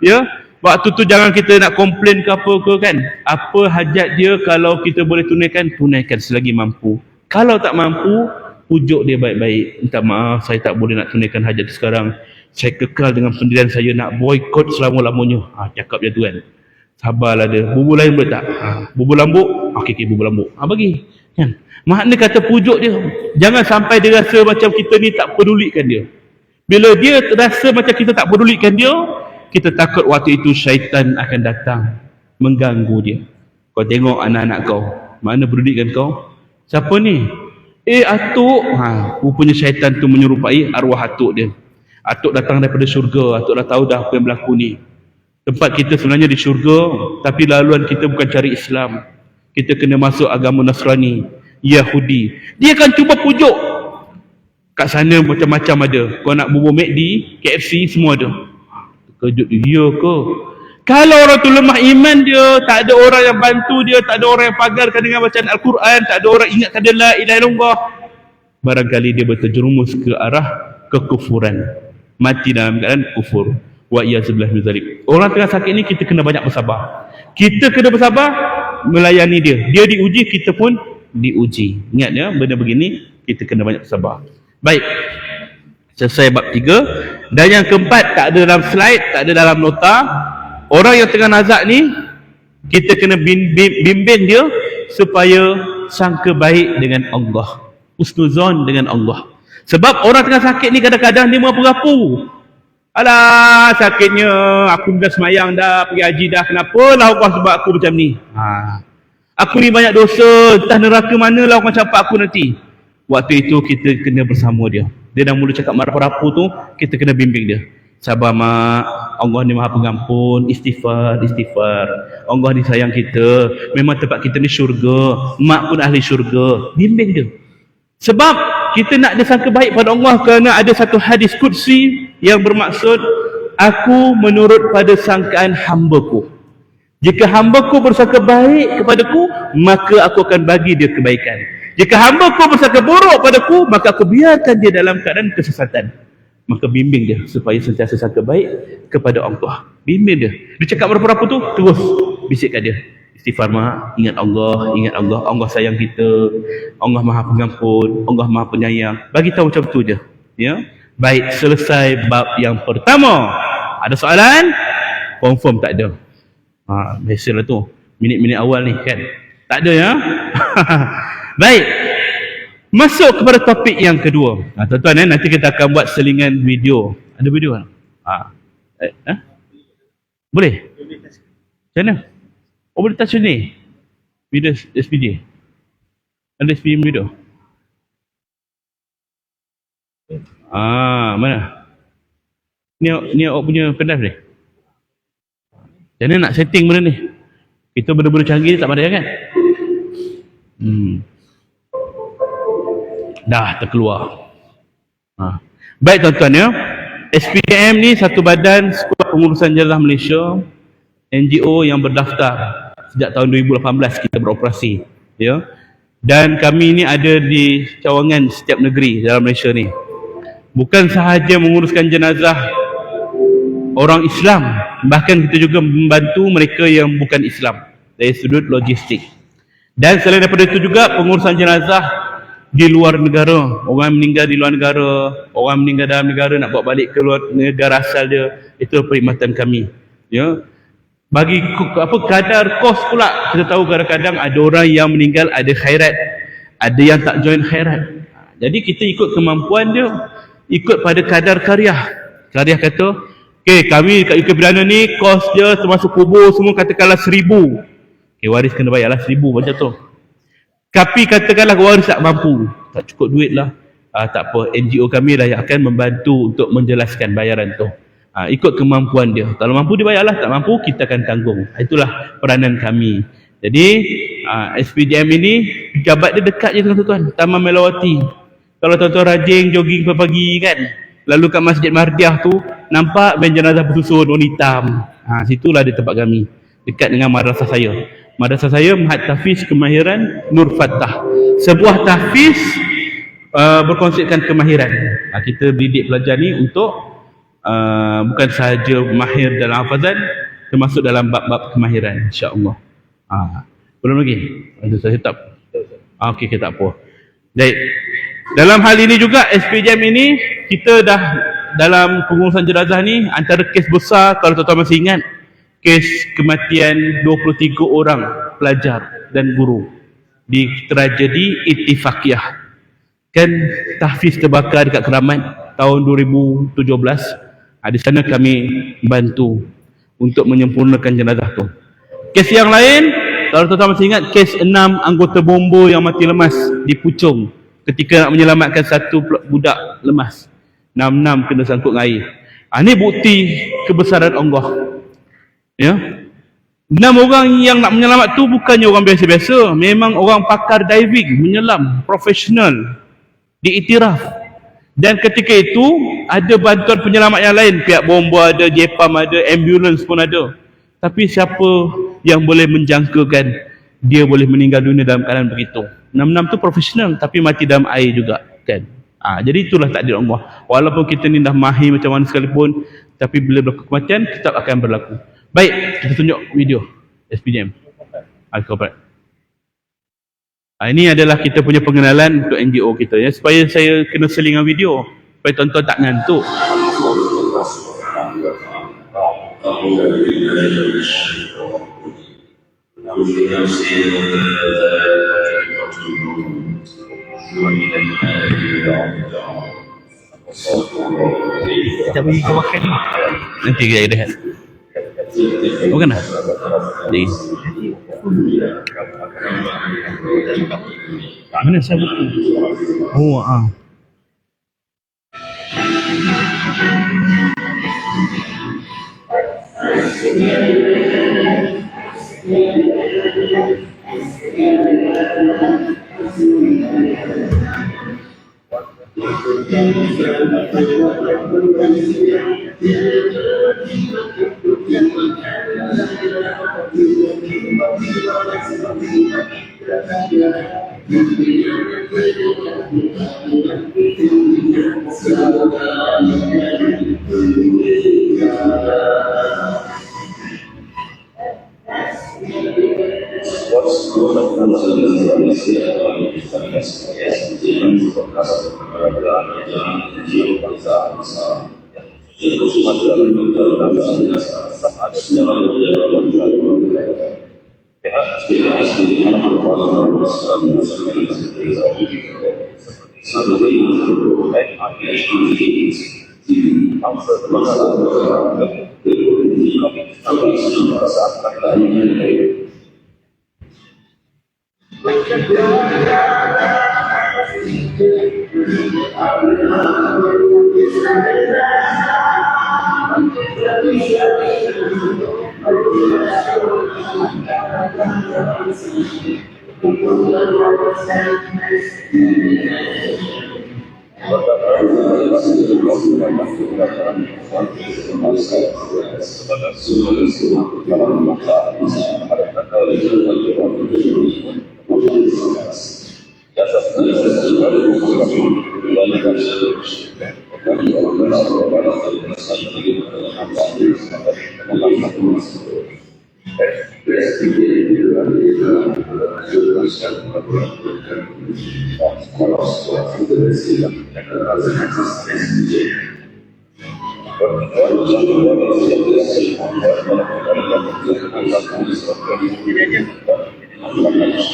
[SPEAKER 1] Ya. Waktu tu jangan kita nak komplain ke apa ke kan. Apa hajat dia kalau kita boleh tunaikan, tunaikan selagi mampu. Kalau tak mampu, pujuk dia baik-baik. Minta maaf, saya tak boleh nak tunaikan hajat sekarang. Saya kekal dengan pendirian saya nak boykot selama-lamanya. Cakap dia tu kan. Sabarlah dia. Bubur lain boleh tak? Bubur lambuk? Okey, bubur lambuk. Bagi. Kan? Makna kata pujuk dia. Jangan sampai dia rasa macam kita ni tak pedulikan dia. Bila dia rasa macam kita tak pedulikan dia, kita takut waktu itu syaitan akan datang mengganggu dia. Kau tengok anak-anak kau. Mana pedulikan kau? Siapa ni? Atuk. Rupanya syaitan tu menyerupai arwah atuk dia. Atuk datang daripada syurga. Atuk dah tahu dah apa yang berlaku ni. Tempat kita sebenarnya di syurga, tapi laluan kita bukan cari Islam. Kita kena masuk agama Nasrani, Yahudi. Dia akan cuba pujuk. Kat sana macam-macam ada. Kau nak bubur McD, KFC, semua ada. Kejut dia ke? Kalau orang tu lemah iman dia, tak ada orang yang bantu dia, tak ada orang yang pagarkan dengan bacaan Al-Quran, tak ada orang ingatkan dia la ilaha illallah, barangkali dia berterjerumus ke arah kekufuran, mati dalam keadaan kufur. Wa iyyazubillah min zalik. Orang tengah sakit ni kita kena banyak bersabar. Kita kena bersabar melayani dia. Dia diuji, kita pun diuji. Ingat ya, benda begini kita kena banyak bersabar. Baik. Selesai bab 3. Dan yang keempat, tak ada dalam slide, tak ada dalam nota. Orang yang tengah nazak ni, kita kena bimbing dia supaya sangka baik dengan Allah, husnuzon dengan Allah. Sebab orang tengah sakit ni kadang-kadang dia merapu-rapu. Alah, sakitnya, aku dah semayang dah, pergi haji dah, kenapa lah Allah sebab aku macam ni? Aku ni banyak dosa, entah neraka mana lah orang capak aku nanti. Waktu itu kita kena bersama dia. Dia dah mula cakap merapu-rapu tu, kita kena bimbing dia. Sabar mak, Allah ni maha pengampun, istighfar. Allah ni sayang kita, memang tempat kita ni syurga, mak pun ahli syurga. Bimbing dia. Sebab kita nak disangka baik pada Allah kerana ada satu hadis qudsi yang bermaksud, aku menurut pada sangkaan hamba-Ku. Jika hamba-Ku bersangka baik kepadaku, maka aku akan bagi dia kebaikan. Jika hamba-Ku bersangka buruk padaku, maka aku biarkan dia dalam keadaan kesesatan. Maka bimbing dia supaya sentiasa sangka baik kepada Allah. Bimbing dia. Dia cakap berapa-apa tu, terus bisikkan dia. Istighfar, ingat Allah, Allah sayang kita, Allah Maha Pengampun, Allah Maha Penyayang. Bagi tahu macam tu je. Ya. Baik, selesai bab yang pertama. Ada soalan? Confirm tak ada. Biasalah tu. Minit-minit awal ni kan. Tak ada ya. Baik. Masuk kepada topik yang kedua. Tuan-tuan, nanti kita akan buat selingan video. Ada video kan? Boleh? Macam mana? Boleh touch ni? Video SPJ. Ada SPJ video? Mana? Ni awak punya pendrive ni? Macam mana nak setting benda ni? Kita benda-benda canggih tak ada kan? Dah terkeluar. Baik tuan-tuan ya. SPJM ni satu badan Skuad Pengurusan Jenazah Malaysia, NGO yang berdaftar sejak tahun 2018 kita beroperasi ya. Dan kami ni ada di cawangan setiap negeri dalam Malaysia ni. Bukan sahaja menguruskan jenazah orang Islam, bahkan kita juga membantu mereka yang bukan Islam dari sudut logistik. Dan selain daripada itu juga pengurusan jenazah di luar negara. Orang meninggal di luar negara, orang meninggal dalam negara nak bawa balik ke luar negara asal dia, itu perkhidmatan kami ya. Bagi kadar kos pula, kita tahu kadang-kadang ada orang yang meninggal ada khairat, ada yang tak join khairat. Jadi kita ikut kemampuan dia, ikut pada kadar karya. Karya kata, kami kat UK Perdana ni kos dia termasuk kubur semua katakanlah 1,000. Waris kena bayarlah 1,000 macam tu. Tapi katakanlah waris tak mampu, tak cukup duit lah, tak apa, NGO kami lah yang akan membantu untuk menjelaskan bayaran tu. Ikut kemampuan dia. Kalau mampu dia bayarlah, tak mampu kita akan tanggung. Itulah peranan kami. Jadi SPJM ini pejabat dia dekat je tuan-tuan, Taman Melawati. Kalau tuan-tuan rajin jogging pagi-pagi kan, lalu kat Masjid Mardiah tu nampak van jenazah bersusun warna hitam. Situlah di tempat kami, dekat dengan madrasah saya. Madrasah saya Mahat Tahfiz Kemahiran Nur Fattah. Sebuah tahfiz berkonsepkan kemahiran. Kita didik pelajar ni untuk bukan sahaja mahir dalam hafazan, termasuk dalam bab-bab kemahiran, insya-Allah. Belum lagi? Ada saya tak. Okey, tak apa. Baik. Dalam hal ini juga SPJM ini kita dah dalam pengurusan jenazah ni, antara kes besar kalau tuan-tuan masih ingat, kes kematian 23 orang pelajar dan guru di tragedi Ittifaqiyah. Kan tahfiz terbakar dekat Keramat tahun 2017. Di sana kami bantu untuk menyempurnakan jenazah tu. Kes yang lain, kalau tuan-tuan masih ingat, kes 6 anggota bombo yang mati lemas di Puchong ketika nak menyelamatkan satu budak lemas. 6 kena sangkut dengan air. Ini bukti kebesaran Allah. Ya. 6 orang yang nak menyelamat tu bukannya orang biasa-biasa, memang orang pakar diving, menyelam, profesional, diiktiraf. Dan ketika itu ada bantuan penyelamat yang lain, pihak bomba ada, JPAM ada, ambulans pun ada. Tapi siapa yang boleh menjangkakan dia boleh meninggal dunia dalam keadaan begitu? 6 tu profesional tapi mati dalam air juga kan. Jadi itulah takdir Allah. Walaupun kita ni dah mahir macam mana sekalipun, tapi bila berlaku kematian tetap akan berlaku. Baik, kita tunjuk video SPJM Al-Corporate. Ini adalah kita punya pengenalan untuk NGO kita ya, supaya saya kena selingan video supaya tuan-tuan tak ngantuk. Kita pergi ke makan nanti kita rehat. Bukan dah? Jadi mana saya buku?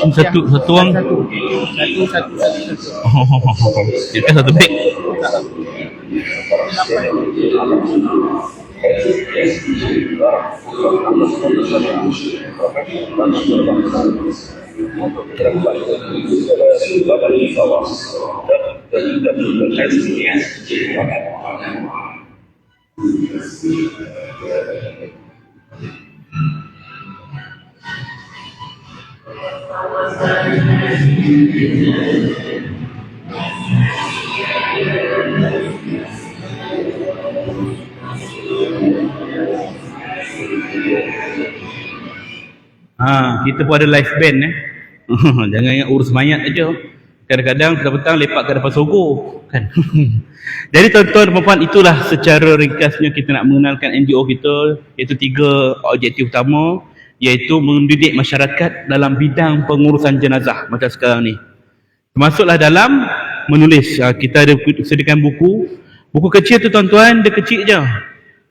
[SPEAKER 1] Satu orang.
[SPEAKER 2] Satu.
[SPEAKER 1] Kita satu baik. Kita pun ada live band Jangan ingat urus mayat aja. Kadang-kadang petang-petang lepak ke depan Sogo kan. Jadi tuan-tuan dan puan, itulah secara ringkasnya kita nak mengenalkan NGO kita, iaitu 3 objektif utama, iaitu mendidik masyarakat dalam bidang pengurusan jenazah macam sekarang ni. Termasuklah dalam menulis. Kita ada sediakan buku kecil tu tuan-tuan, dia kecil je,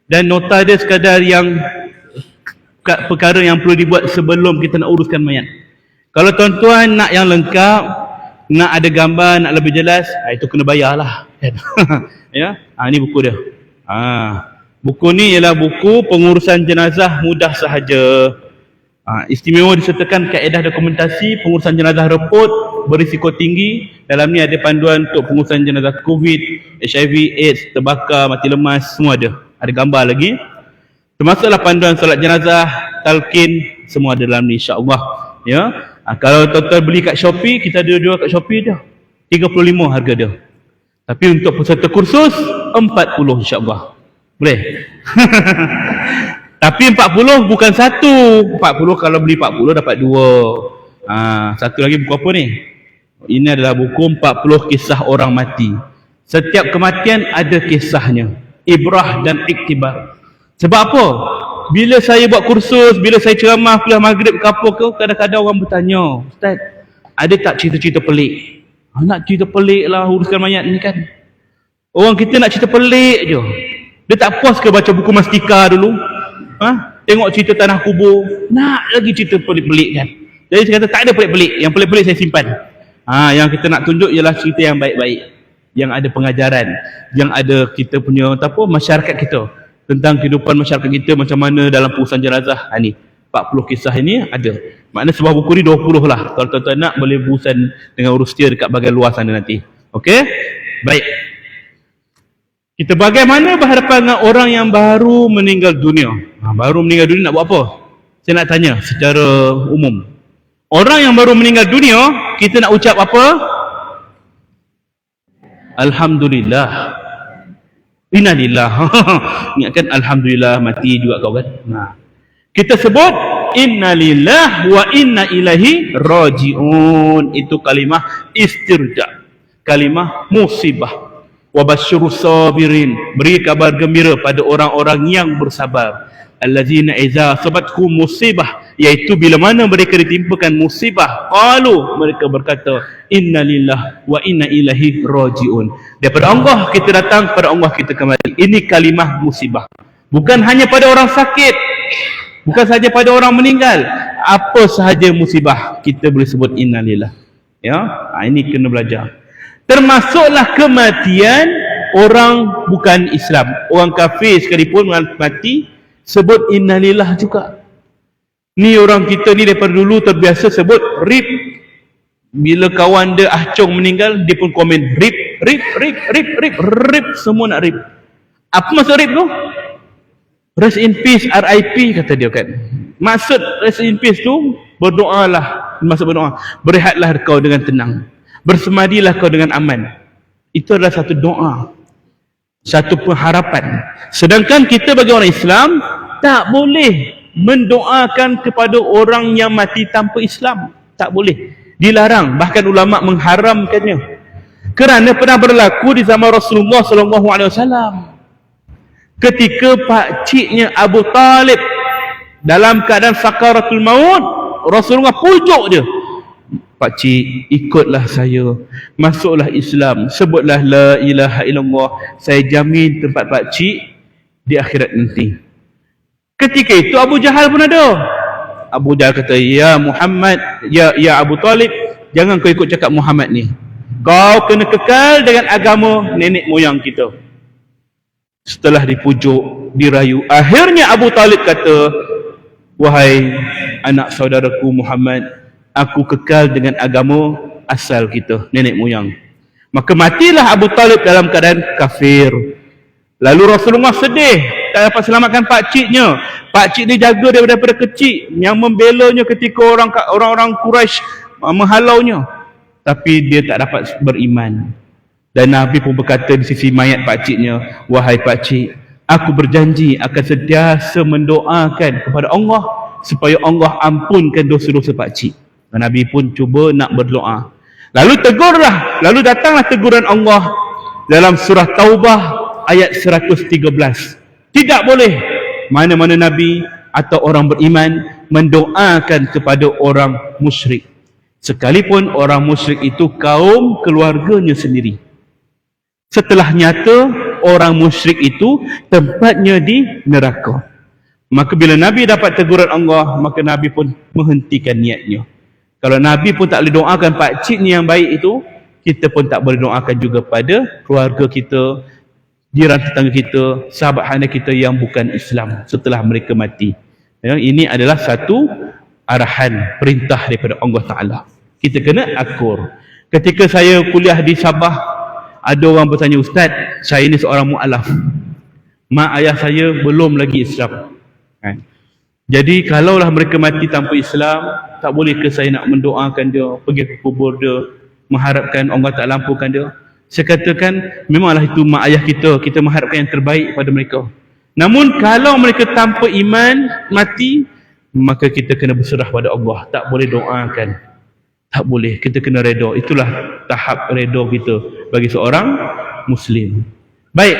[SPEAKER 1] dan nota dia sekadar yang perkara yang perlu dibuat sebelum kita nak uruskan mayat. Kalau tuan-tuan nak yang lengkap, nak ada gambar, nak lebih jelas, itu kena bayarlah kan. Ya, ni buku dia. Buku ni ialah buku pengurusan jenazah mudah sahaja. Istimewa disertakan kaedah dokumentasi pengurusan jenazah reput berisiko tinggi. Dalam ni ada panduan untuk pengurusan jenazah COVID, HIV, AIDS, terbakar, mati lemas, semua ada. Ada gambar lagi. Termasuklah panduan solat jenazah, talqin, semua ada dalam ni insya-Allah. Ya. Kalau tuan-tuan beli kat Shopee, kita ada jual kat Shopee je. 35 harga dia. Tapi untuk peserta kursus 40 insya-Allah. Boleh? Tapi 40 bukan satu. 40 kalau beli 40 dapat 2. Satu lagi buku apa ni? Ini adalah buku 40 kisah orang mati. Setiap kematian ada kisahnya. Ibrah dan iktibar. Sebab apa? Bila saya buat kursus, bila saya ceramah kuliah maghrib ke apa ke, kadang-kadang orang bertanya, Ustaz, ada tak cerita-cerita pelik? Nak cerita pelik lah uruskan mayat ni kan. Orang kita nak cerita pelik je. Dia tak puas ke baca buku Mastika dulu? Tengok cerita tanah kubur, nak lagi cerita pelik-pelik kan. Jadi saya kata tak ada pelik-pelik. Yang pelik-pelik saya simpan. Yang kita nak tunjuk ialah cerita yang baik-baik, yang ada pengajaran, yang ada kita punya masyarakat kita, tentang kehidupan masyarakat kita macam mana dalam pengurusan jenazah. Ni 40 kisah ini ada. Maknanya sebuah buku ni 20 lah. Kalau tuan-tuan nak, boleh berurusan dengan urus dia dekat bahagian luar sana nanti. Okey? Baik. Kita bagaimana berhadapan dengan orang yang baru meninggal dunia? Baru meninggal dunia nak buat apa? Saya nak tanya secara umum. Orang yang baru meninggal dunia, kita nak ucap apa? Alhamdulillah. Innalillah. Ingatkan Alhamdulillah, mati juga kau kan. Kita sebut inna lillahi wa inna ilaihi raji'un. Itu kalimah istirja, kalimah musibah. Wa basyirus sabirin, beri kabar gembira pada orang-orang yang bersabar. Allazina idza asabatkum musibah, iaitu bila mana mereka ditimpakan musibah, qalu, mereka berkata, inna lillahi wa inna ilaihi raji'un. Daripada Allah kita datang, pada Allah kita kembali. Ini kalimah musibah. Bukan hanya pada orang sakit, bukan saja pada orang meninggal, apa sahaja musibah kita boleh sebut inna lillahi. Ya, ini kena belajar. Termasuklah kematian orang bukan Islam, orang kafir sekalipun mati, sebut innalillah juga. Ni orang kita ni daripada dulu terbiasa sebut RIP. Bila kawan dia Ahcong meninggal, dia pun komen RIP, RIP, RIP, RIP, RIP, RIP, semua nak RIP. Apa maksud RIP tu? Rest in peace, RIP kata dia kan. Maksud rest in peace tu, berdoalah, maksud berdoa, berehatlah kau dengan tenang, bersemadilah kau dengan aman. Itu adalah satu doa, satu pengharapan. Sedangkan kita bagi orang Islam tak boleh mendoakan kepada orang yang mati tanpa Islam. Tak boleh, dilarang, bahkan ulama mengharamkannya. Kerana pernah berlaku di zaman Rasulullah SAW. Ketika pakciknya Abu Talib dalam keadaan sakaratul maut, Rasulullah pujuk dia, pakcik, ikutlah saya, masuklah Islam, sebutlah la ilaha illallah, saya jamin tempat pakcik di akhirat nanti. Ketika itu Abu Jahal pun ada. Abu Jahal kata, ya Muhammad, ya Abu Talib, jangan kau ikut cakap Muhammad ni, kau kena kekal dengan agama nenek moyang kita. Setelah dipujuk, dirayu, akhirnya Abu Talib kata, wahai anak saudaraku Muhammad, aku kekal dengan agama asal kita, nenek moyang. Maka matilah Abu Talib dalam keadaan kafir. Lalu Rasulullah sedih, tak dapat selamatkan pakciknya. Pakcik dia jaga daripada kecil, yang membelanya ketika orang-orang Quraisy menghalaunya, tapi dia tak dapat beriman. Dan Nabi pun berkata di sisi mayat pakciknya, wahai pakcik, aku berjanji akan sentiasa mendoakan kepada Allah supaya Allah ampunkan dosa-dosa pakcik. Dan Nabi pun cuba nak berdoa. Lalu tegurlah, lalu datanglah teguran Allah dalam surah Taubah ayat 113. Tidak boleh mana-mana Nabi atau orang beriman mendoakan kepada orang musyrik, sekalipun orang musyrik itu kaum keluarganya sendiri. Setelah nyata orang musyrik itu tempatnya di neraka. Maka bila Nabi dapat teguran Allah, maka Nabi pun menghentikan niatnya. Kalau Nabi pun tak boleh doakan pakcik ni yang baik itu, kita pun tak boleh doakan juga pada keluarga kita, jiran tetangga kita, sahabat handa kita yang bukan Islam setelah mereka mati. Ya, ini adalah satu arahan, perintah daripada Allah Ta'ala. Kita kena akur. Ketika saya kuliah di Sabah, ada orang bertanya, Ustaz, saya ni seorang mu'alaf, mak ayah saya belum lagi Islam. Jadi kalaulah mereka mati tanpa Islam, tak boleh ke saya nak mendoakan dia, pergi ke kubur dia, mengharapkan Allah tak lampukan dia? Saya katakan, memanglah itu mak ayah kita mengharapkan yang terbaik pada mereka. Namun kalau mereka tanpa iman mati, maka kita kena berserah pada Allah, tak boleh doakan. Tak boleh, kita kena redha. Itulah tahap redha kita bagi seorang Muslim. Baik.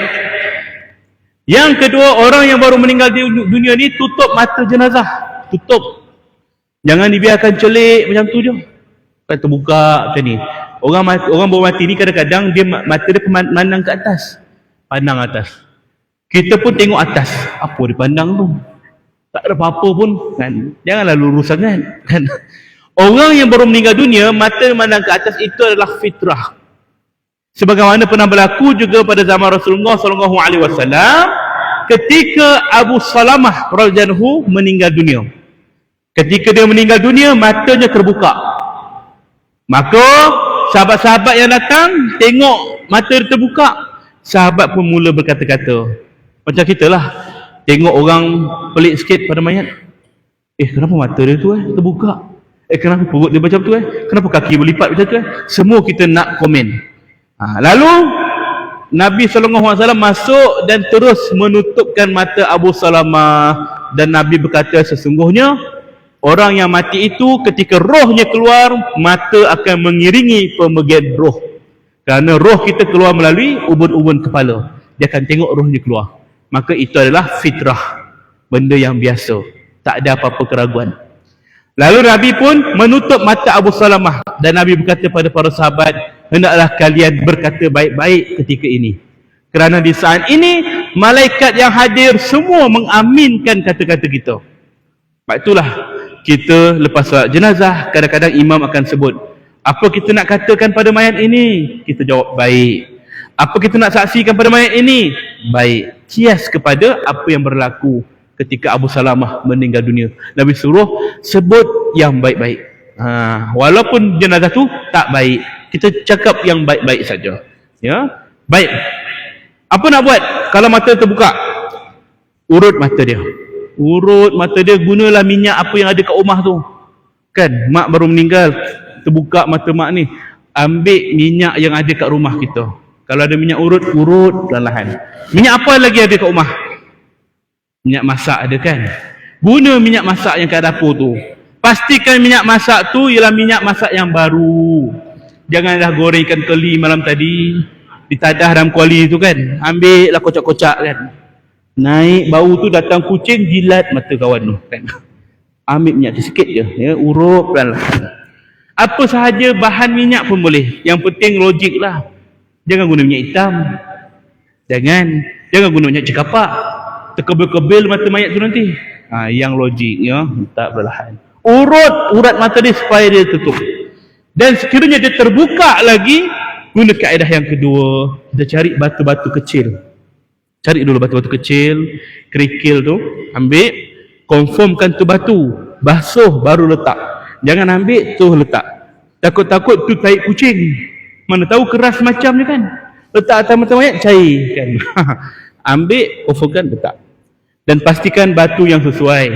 [SPEAKER 1] Yang kedua, orang yang baru meninggal di dunia ni, tutup mata jenazah. Tutup. Jangan dibiarkan celik macam tu je. Kan terbuka macam ni. Orang baru mati ni kadang-kadang dia mata dia memandang ke atas. Pandang atas. Kita pun tengok atas. Apa dia pandang tu? Tak ada apa-apa pun kan. Janganlah lurus sangat kan. Orang yang baru meninggal dunia, mata memandang ke atas, itu adalah fitrah. Sebagaimana pernah berlaku juga pada zaman Rasulullah SAW, ketika Abu Salamah radhiyallahu anhu meninggal dunia. Ketika dia meninggal dunia, matanya terbuka. Maka sahabat-sahabat yang datang tengok mata dia terbuka, sahabat pun mula berkata-kata. Macam kita lah, tengok orang pelik sikit pada mayat. Kenapa mata dia tu terbuka? Kenapa perut dia macam tu? Kenapa kaki berlipat macam tu? Semua kita nak komen. Lalu Nabi SAW masuk dan terus menutupkan mata Abu Salamah, dan Nabi berkata, sesungguhnya Orang yang mati itu ketika rohnya keluar, mata akan mengiringi pemergian roh. Kerana roh kita keluar melalui ubun-ubun kepala. Dia akan tengok rohnya keluar. Maka itu adalah fitrah. Benda yang biasa. Tak ada apa-apa keraguan. Lalu Nabi pun menutup mata Abu Salamah. Dan Nabi berkata pada para sahabat, hendaklah kalian berkata baik-baik ketika ini. Kerana di saat ini, malaikat yang hadir semua mengaminkan kata-kata kita. Sebab itulah, kita lepas solat jenazah, kadang-kadang imam akan sebut, apa kita nak katakan pada mayat ini? Kita jawab, baik. Apa kita nak saksikan pada mayat ini? Baik. Kias kepada apa yang berlaku ketika Abu Salamah meninggal dunia. Nabi suruh sebut yang baik-baik. Walaupun jenazah tu tak baik, kita cakap yang baik-baik saja. Ya, baik. Apa nak buat kalau mata terbuka? Urut mata dia. Urut mata dia, gunalah minyak apa yang ada kat rumah tu. Kan, mak baru meninggal, terbuka mata mak ni. Ambil minyak yang ada kat rumah kita. Kalau ada minyak urut, urut perlahan-lahan. Minyak apa lagi ada kat rumah? Minyak masak ada kan? Guna minyak masak yang kat dapur tu. Pastikan minyak masak tu ialah minyak masak yang baru. Janganlah goreng ikan keli malam tadi, ditadah dalam kuali tu kan. Ambil lah kocak-kocak kan. Naik bau tu, datang kucing, jilat mata kawan tu kan. Ambil minyak tu sikit je, ya, urup perlahan-lahan. Apa sahaja bahan minyak pun boleh. Yang penting logik lah. Jangan guna minyak hitam. Jangan guna minyak cekapak. Terkebil-kebil mata mayat tu nanti. Yang logik, ya, tak perlahan. Urat mata dia supaya dia tutup. Dan sekiranya dia terbuka lagi, guna kaedah yang kedua. Kita cari batu-batu kecil. Cari dulu batu-batu kecil, kerikil tu, ambil, confirmkan tu batu, basuh baru letak. Jangan ambil tu letak. Takut-takut tu taik kucing. Mana tahu keras macam ni kan. Letak atas mata mayat, cair kan. Ambil, confirmkan, letak. Dan pastikan batu yang sesuai.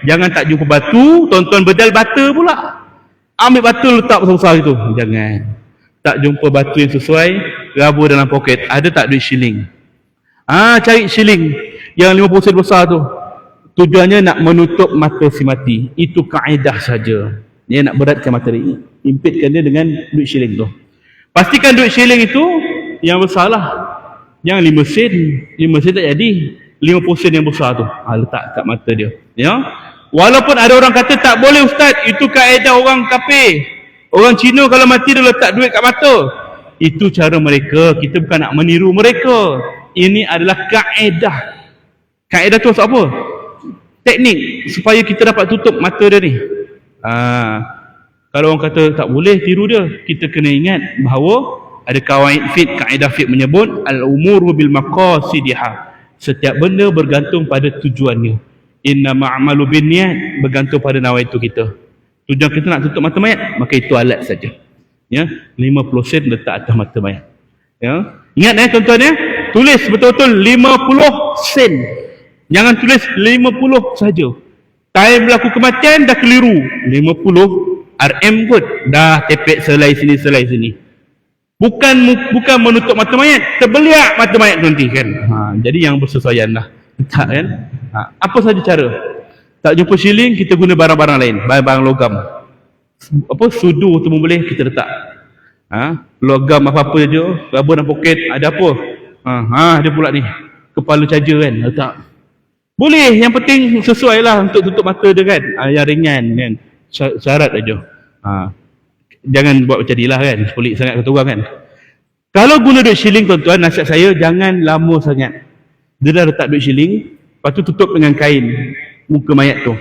[SPEAKER 1] Jangan tak jumpa batu, tuan-tuan bedal bata pula. Ambil batu letak besar-besar itu. Jangan. Tak jumpa batu yang sesuai, rabur dalam poket. Ada tak duit shilling? Cari shilling yang 50 sen besar tu. Tujuannya nak menutup mata si mati. Itu kaedah saja. Dia nak beratkan mata dia, impitkan dia dengan duit shilling tu. Pastikan duit shilling itu yang besar lah. Yang 5 sen. 5 sen tak jadi, 50 sen yang besar tu letak kat mata dia, ya. Walaupun ada orang kata tak boleh ustaz, itu kaedah orang kafir. Orang Cina kalau mati dia letak duit kat mata. Itu cara mereka. Kita bukan nak meniru mereka. Ini adalah kaedah. Kaedah tu apa? Teknik supaya kita dapat tutup mata dia ni. Kalau orang kata tak boleh tiru dia, kita kena ingat bahawa ada kaedah fiqh menyebut al-umuru bil maqasidiha. Setiap benda bergantung pada tujuannya. Inna ma'amalu bin niat, bergantung pada nawaitu kita. Tujuan kita nak tutup mata mayat, maka itu alat saja. Ya, 50 sen letak atas mata mayat. Ya, ingat tuan-tuan ya. Tulis betul-betul 50 sen. Jangan tulis 50 saja. Time berlaku kematian dah keliru. 50 RM kot. Dah tepek selai sini. Bukan menutup mata mayat, terbeliak mata mayat nanti kan. Jadi yang bersesuaian lah. Tak kan? Apa saja cara. Tak jumpa shilling, kita guna barang-barang lain, barang-barang logam. Sudu tu pun boleh kita letak. Logam apa-apa je, rabur dalam poket, ada apa? Dia pula ni, kepala caja kan, letak. Boleh, yang penting sesuai lah untuk tutup mata dia kan. Yang ringan kan, syarat aja. Jangan buat macam ni lah kan, pelik sangat kata orang kan. Kalau guna duit shilling tuan-tuan, nasihat saya jangan lama sangat. Dia dah letak duit shilling, lepas tu tutup dengan kain muka mayat tu.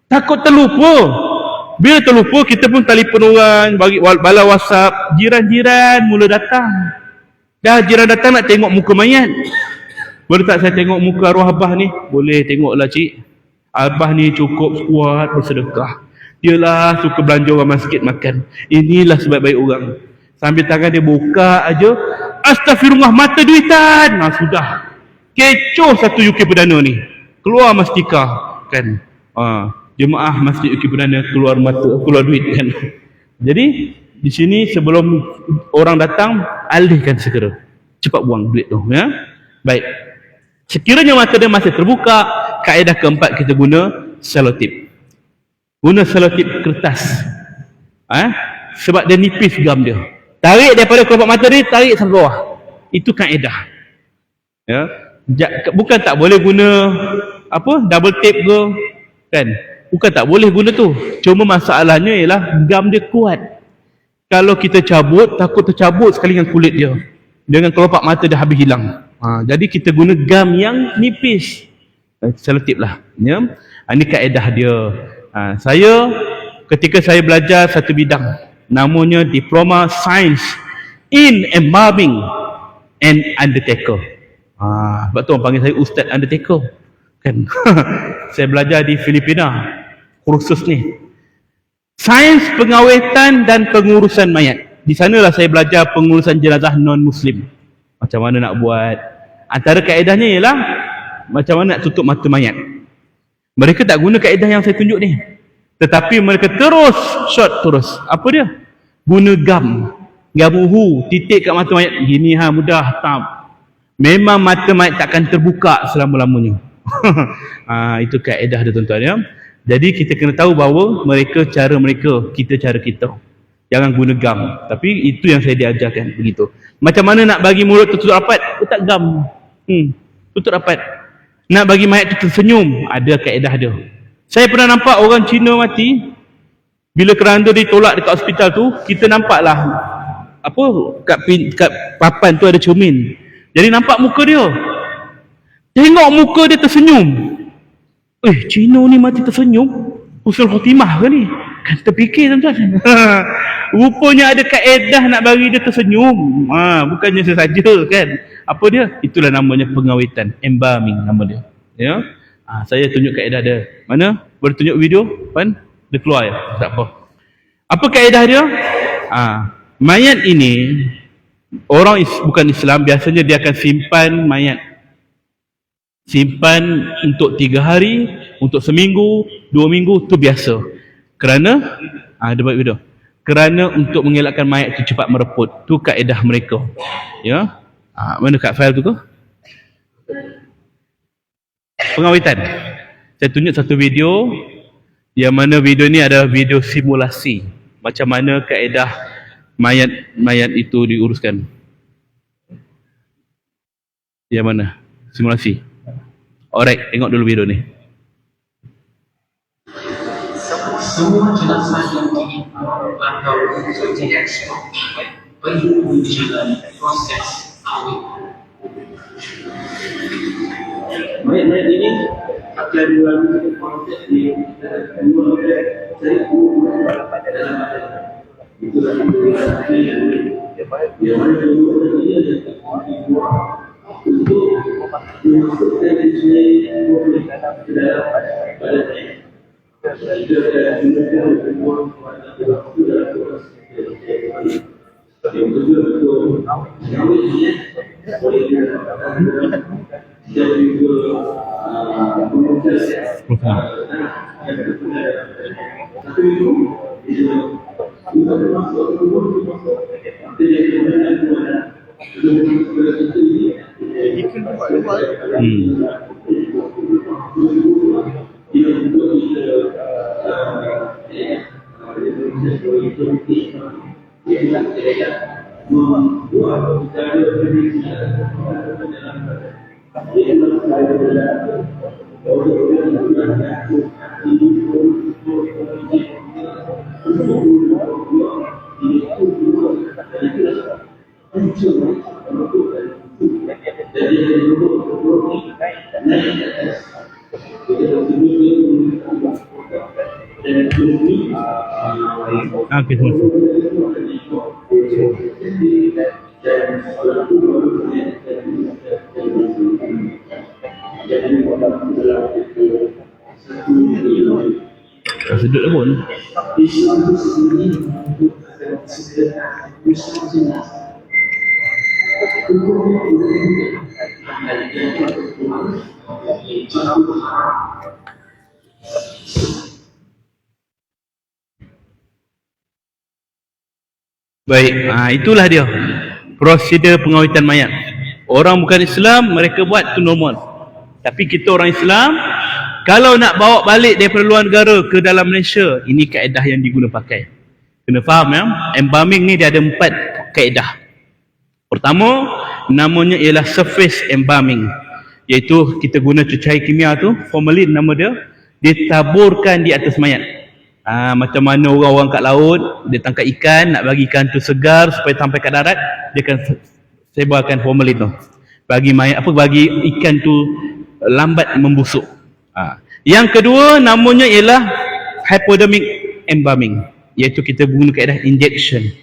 [SPEAKER 1] Takut terlupa. Bila terlupa, kita pun telefon orang, bagi bala WhatsApp, jiran-jiran mula datang. Dah jiran datang nak tengok muka mayat. Boleh tak saya tengok muka arwah abah ni? Boleh, tengoklah cik. Abah ni cukup kuat bersedekah. Dialah suka belanja orang masjid makan. Inilah sebaik-baik orang. Sambil tangan dia buka aja, astagfirullah, mata duitan. Sudah. Kecoh satu UK Perdana ni. Keluar mastika kan. Jemaah Masjid UK Perdana keluar duit kan. Jadi di sini sebelum orang datang, alihkan segera. Cepat buang duit tu ya. Baik. Sekiranya mata dia masih terbuka, kaedah keempat kita guna selotip. Guna selotip kertas. Sebab dia nipis gam dia. Tarik daripada kelopak mata dia, tarik sampai bawah. Itu kaedah. Ya. Bukan tak boleh guna double tape ke, kan? Bukan tak boleh guna tu. Cuma masalahnya ialah gam dia kuat. Kalau kita cabut, takut tercabut sekali dengan kulit dia. Dengan kelopak mata dia habis hilang. Jadi kita guna gam yang nipis. Selotip lah. Ya. Ini kaedah dia. Ketika saya belajar satu bidang, namanya Diploma Science in Embalming and Undertaker. Sebab tu orang panggil saya Ustaz Undertaker, kan? Saya belajar di Filipina, kursus ni. Sains pengawetan dan pengurusan mayat. Di sanalah saya belajar pengurusan jenazah non-Muslim. Macam mana nak buat. Antara kaedahnya ialah macam mana nak tutup mata mayat. Mereka tak guna kaedah yang saya tunjuk ni. Tetapi mereka terus shot terus. Apa dia? Guna gam uhu, titik kat mata mayat. Gini mudah, tak. Memang mata mayat takkan terbuka selama-lamanya. Itu kaedah dia, tuan-tuan, ya. Jadi kita kena tahu bahawa mereka cara mereka, kita cara kita. Jangan guna gam. Tapi itu yang saya diajarkan, begitu. Macam mana nak bagi mulut tertutup rapat? Letak gam. Tutup rapat. Nak bagi mayat tu tersenyum, ada kaedah dia. Saya pernah nampak orang Cina mati. Bila keranda ditolak dekat hospital tu, kita nampaklah kat papan tu ada cermin. Jadi nampak muka dia. Tengok muka dia tersenyum. Cina ni mati tersenyum? Husnul khotimah ke ni? Kan terfikir, tuan-tuan. Rupanya ada kaedah nak bagi dia tersenyum. Bukannya sesaja, kan? Apa dia? Itulah namanya pengawetan, embalming nama dia. Ya. Saya tunjuk kaedah dia. Mana? Boleh tunjuk video? Kan? Dia keluar ya? Tak apa. Apa kaedah dia? Mayat ini, orang bukan Islam, biasanya dia akan simpan mayat. Simpan untuk 3 hari, untuk seminggu, 2 minggu, tu biasa. Kerana, dia buat video. Kerana untuk mengelakkan mayat itu cepat mereput. Tu kaedah mereka. Ya. Mana kat file tu ke? Pengawetan. Saya tunjuk satu video, yang mana video ni adalah video simulasi. Macam mana kaedah mayat itu diuruskan. Yang mana? Simulasi. Alright, tengok dulu video ni.
[SPEAKER 2] Semua jenazah yang diimpor atau diekspor perlu menjalani proses awet. Mayat-mayat ini akan dilalui proses di dalam itulah yang mana dia untuk memasukkan jenis ke dalam badan.
[SPEAKER 1] Okay, terima kasih. Sedut pun. Baik, itulah dia prosedur pengawetan mayat. Orang bukan Islam, mereka buat tu normal. Tapi kita orang Islam, Kalau nak bawa balik daripada luar negara ke dalam Malaysia, ini kaedah yang diguna pakai. Kena faham ya, embalming ni dia ada 4 kaedah. Pertama, namanya ialah surface embalming, iaitu kita guna cecair kimia tu, formalin nama dia, ditaburkan di atas mayat. Macam mana orang-orang kat laut, dia tangkap ikan, nak bagi ikan tu segar supaya sampai kat darat, dia akan sebarkan formalin tu. Bagi mayat bagi ikan tu lambat membusuk. Yang kedua namanya ialah hypodermic embalming, iaitu kita guna kaedah injection.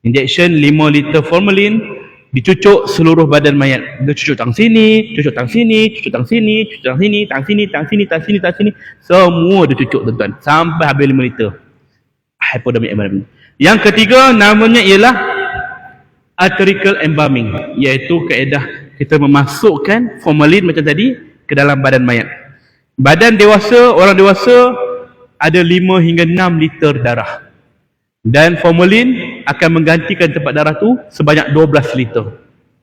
[SPEAKER 1] Injection 5 liter formalin dicucuk seluruh badan mayat. Dia cucuk tang sini, cucuk tang sini, cucuk tang sini, cucuk tang sini, tang sini, tang sini, tang sini, tang sini. Semua dia cucuk tuan-tuan sampai habis 5 liter. Hypodermic embalming. Yang ketiga namanya ialah arterial embalming, iaitu kaedah kita memasukkan formalin macam tadi ke dalam badan mayat. Badan dewasa, orang dewasa ada 5 hingga 6 liter darah. Dan formalin akan menggantikan tempat darah tu sebanyak 12 liter.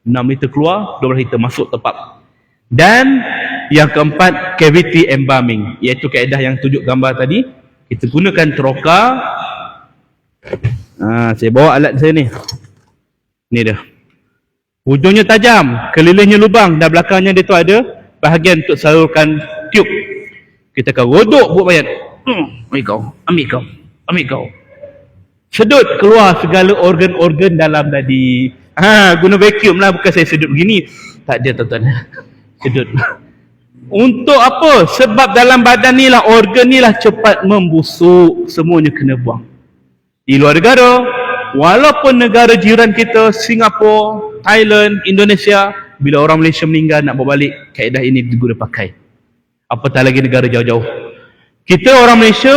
[SPEAKER 1] 6 liter keluar, 12 liter masuk tempat. Dan yang keempat, cavity embalming, iaitu kaedah yang tunjuk gambar tadi. Kita gunakan troka. Saya bawa alat saya ni. Ni dia. Hujungnya tajam, kelilingnya lubang, dan belakangnya dia tu ada bahagian untuk salurkan tiup. Kita akan rodok buat mayat. Ambil kau, ambil kau, ambil kau. Sedut keluar segala organ-organ dalam tadi. Guna vacuum lah, bukan saya sedut begini. Tak ada tuan-tuan. Sedut. Untuk apa? Sebab dalam badan ni lah, organ ni lah cepat membusuk. Semuanya kena buang. Di luar negara, walaupun negara jiran kita, Singapura, Thailand, Indonesia, bila orang Malaysia meninggal nak bawa balik, kaedah ini diguna pakai. Apatah lagi negara jauh-jauh. Kita orang Malaysia,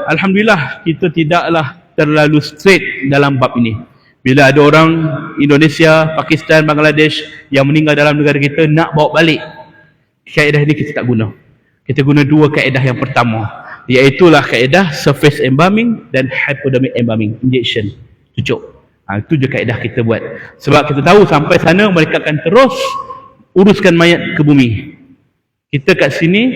[SPEAKER 1] alhamdulillah, kita tidaklah terlalu straight dalam bab ini. Bila ada orang Indonesia, Pakistan, Bangladesh yang meninggal dalam negara kita nak bawa balik, kaedah ini kita tak guna. Kita guna 2 kaedah yang pertama, iaitulah kaedah surface embalming dan hypodermic embalming, injection, cucuk. Itu je kaedah kita buat. Sebab kita tahu sampai sana mereka akan terus uruskan mayat ke bumi. Kita kat sini,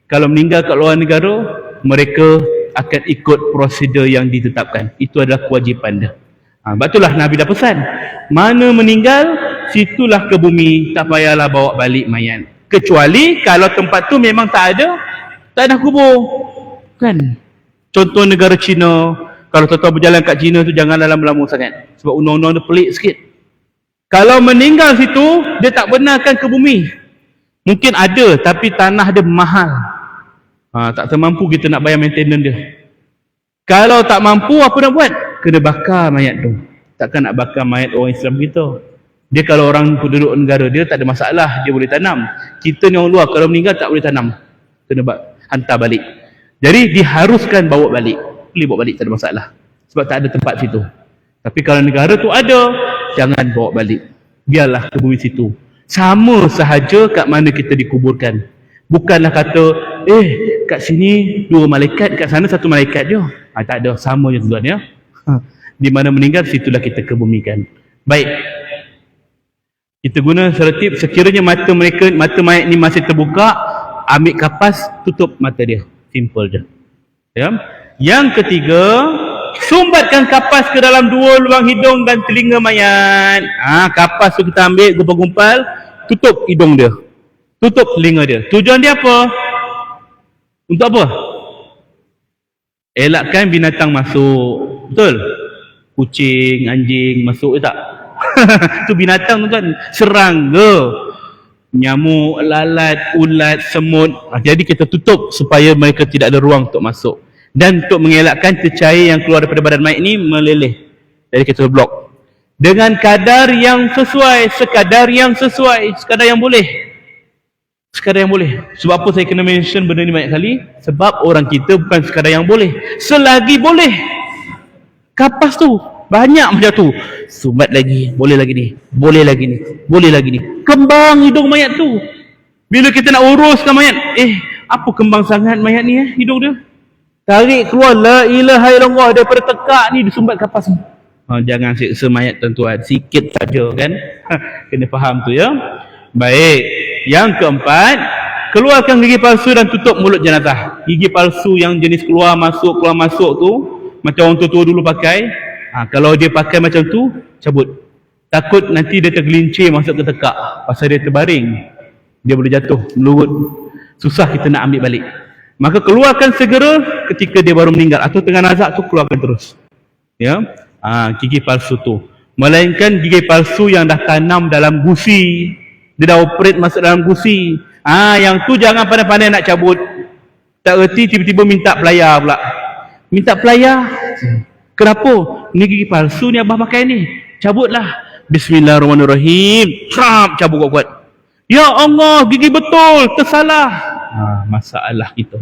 [SPEAKER 1] kalau meninggal kat luar negara, mereka akan ikut prosedur yang ditetapkan. Itu adalah kewajipan dia. Sebab itulah Nabi dah pesan, mana meninggal, situlah ke bumi, tak payahlah bawa balik mayat. Kecuali kalau tempat tu memang tak ada kubur. Kan? Contoh negara China, kalau tuan-tuan berjalan kat China tu janganlah lama-lama sangat. Sebab undang-undang dia pelik sikit. Kalau meninggal situ, dia tak benarkan ke bumi. Mungkin ada, tapi tanah dia mahal. Tak termampu kita nak bayar maintenance dia. Kalau tak mampu, apa nak buat? Kena bakar mayat tu. Takkan nak bakar mayat orang Islam kita. Dia kalau orang penduduk negara dia tak ada masalah, dia boleh tanam. Kita ni orang luar, kalau meninggal tak boleh tanam. Kena hantar balik. Jadi diharuskan bawa balik. Boleh bawa balik, tak ada masalah. Sebab tak ada tempat situ. Tapi kalau negara tu ada, jangan bawa balik. Biarlah ke bumi situ. Sama sahaja kat mana kita dikuburkan. Bukanlah kata, kat sini 2 malaikat, kat sana 1 malaikat je. Tak ada, sama je tuan ya. Di mana meninggal, situlah kita kebumikan. Baik. Kita guna seretip, sekiranya mata mayat ni masih terbuka, ambil kapas, tutup mata dia. Simple je. Ya. Yang ketiga, sumbatkan kapas ke dalam 2 lubang hidung dan telinga mayat. Kapas tu kita ambil, gumpal-gumpal, tutup hidung dia, tutup telinga dia. Tujuan dia apa? Untuk apa? Elakkan binatang masuk. Betul? Kucing, anjing masuk tak? Tu binatang tu kan, serangga, nyamuk, lalat, ulat, semut. Jadi kita tutup supaya mereka tidak ada ruang untuk masuk. Dan untuk mengelakkan cecair yang keluar daripada badan mayat ni meleleh. Jadi kita blok. Dengan kadar yang sesuai, sekadar yang sesuai, sekadar yang boleh. Sekadar yang boleh. Sebab apa saya kena mention benda ni banyak kali? Sebab orang kita bukan sekadar yang boleh. Selagi boleh. Kapas tu banyak macam tu. Sumbat lagi, boleh lagi ni, boleh lagi ni, boleh lagi ni. Kembang hidung mayat tu. Bila kita nak uruskan mayat, apa kembang sangat mayat ni hidung dia? Tarik keluar, la ilaha illallah, daripada tekak ni disumbat kapas. Jangan siksa mayat tuan-tuan, sikit saja kan. Kena faham tu ya. Baik. Yang keempat, keluarkan gigi palsu dan tutup mulut jenazah. Gigi palsu yang jenis keluar masuk tu, macam orang tua dulu pakai. Kalau dia pakai macam tu, cabut. Takut nanti dia tergelincir masuk ke tekak, pasal dia terbaring, dia boleh jatuh melurut, susah kita nak ambil balik. Maka keluarkan segera ketika dia baru meninggal, atau tengah nazak tu keluarkan terus, ya. Gigi palsu tu, melainkan gigi palsu yang dah tanam dalam gusi, dia dah operate masuk dalam gusi. Yang tu jangan pandai-pandai nak cabut. Tak erti tiba-tiba minta pelayar pula. Minta pelayar, kenapa? Ni gigi palsu ni abah pakai ni, cabutlah. Bismillahirrahmanirrahim, cabut kuat-kuat. Ya Allah, gigi betul, tersalah. Masalah kita.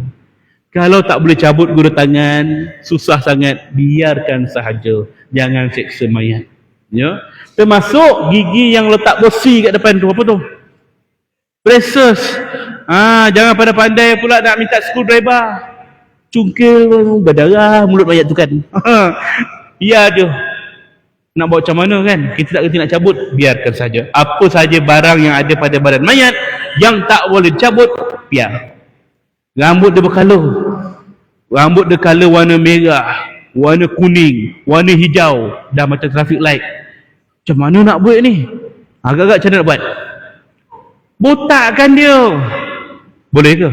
[SPEAKER 1] Kalau tak boleh cabut guru tangan, susah sangat, biarkan sahaja, jangan seksa mayat, ya. Termasuk gigi yang letak besi kat depan tu, apa tu? Braces. Jangan pandai-pandai pula nak minta screwdriver, cungkil berdarah mulut mayat tu kan. Ya je. Nak buat macam mana kan? Kita tak kerti nak cabut, biarkan saja. Apa saja barang yang ada pada badan mayat yang tak boleh cabut, biar. Rambut dia berkala. Rambut dia kala warna merah, warna kuning, warna hijau, dah macam traffic light. Macam mana nak buat ni? Agak-agak macam mana nak buat? Botakkan dia. Boleh ke?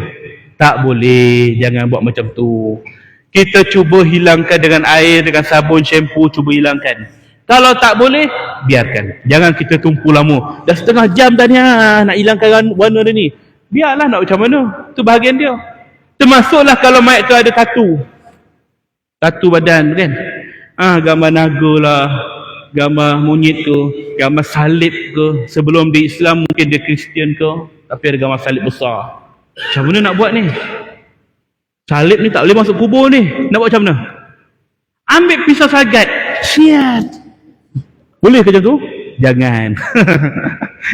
[SPEAKER 1] Tak boleh. Jangan buat macam tu. Kita cuba hilangkan dengan air, dengan sabun, shampoo, cuba hilangkan. Kalau tak boleh, biarkan. Jangan kita tumpu lama. Dah setengah jam dah ni nak hilangkan warna dia ni. Biarlah nak macam mana. Itu bahagian dia. Termasuklah kalau mayat tu ada tatu. Tatu badan kan. Gambar naga lah, gambar monyet ke, gambar salib ke. Sebelum dia Islam mungkin dia Kristian ke, tapi ada gambar salib besar. Macam mana nak buat ni? Salib ni tak boleh masuk kubur ni. Nak buat macam mana? Ambil pisau sagat, siat. Boleh ke macam tu? Jangan.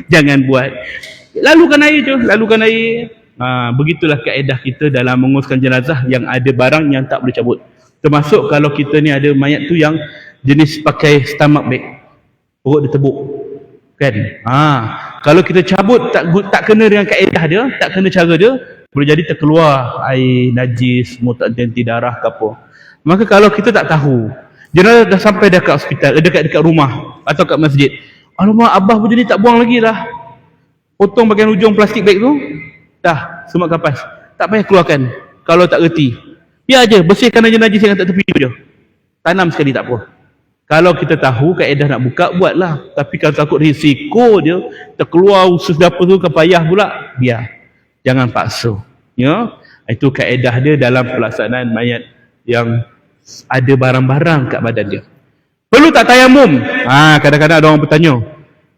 [SPEAKER 1] Jangan buat. Lalukan air je, lalukan air. Begitulah kaedah kita dalam menguruskan jenazah yang ada barang yang tak boleh cabut. Termasuk kalau kita ni ada mayat tu yang jenis pakai stomach bag, perut dia tebuk kan. Kalau kita cabut tak kena dengan kaedah dia, tak kena cara dia, boleh jadi terkeluar air najis, semua tak henti darah ke apa. Maka kalau kita tak tahu, jenazah dah sampai dekat hospital, dekat rumah atau kat masjid, alamak abah pun jadi tak buang lagi lah, potong bagian hujung plastik bag tu, dah semak kapas, tak payah keluarkan. Kalau tak reti, ya je, bersihkan aja najis yang kat tepi tu je, tanam sekali tak apa. Kalau kita tahu kaedah nak buka, buatlah. Tapi kalau takut risiko dia terkeluar usus dapur tu ke payah pula, biar. Jangan paksa, ya. Itu kaedah dia dalam pelaksanaan mayat yang ada barang-barang kat badan dia. Perlu tak tayamum? Kadang-kadang ada orang bertanya,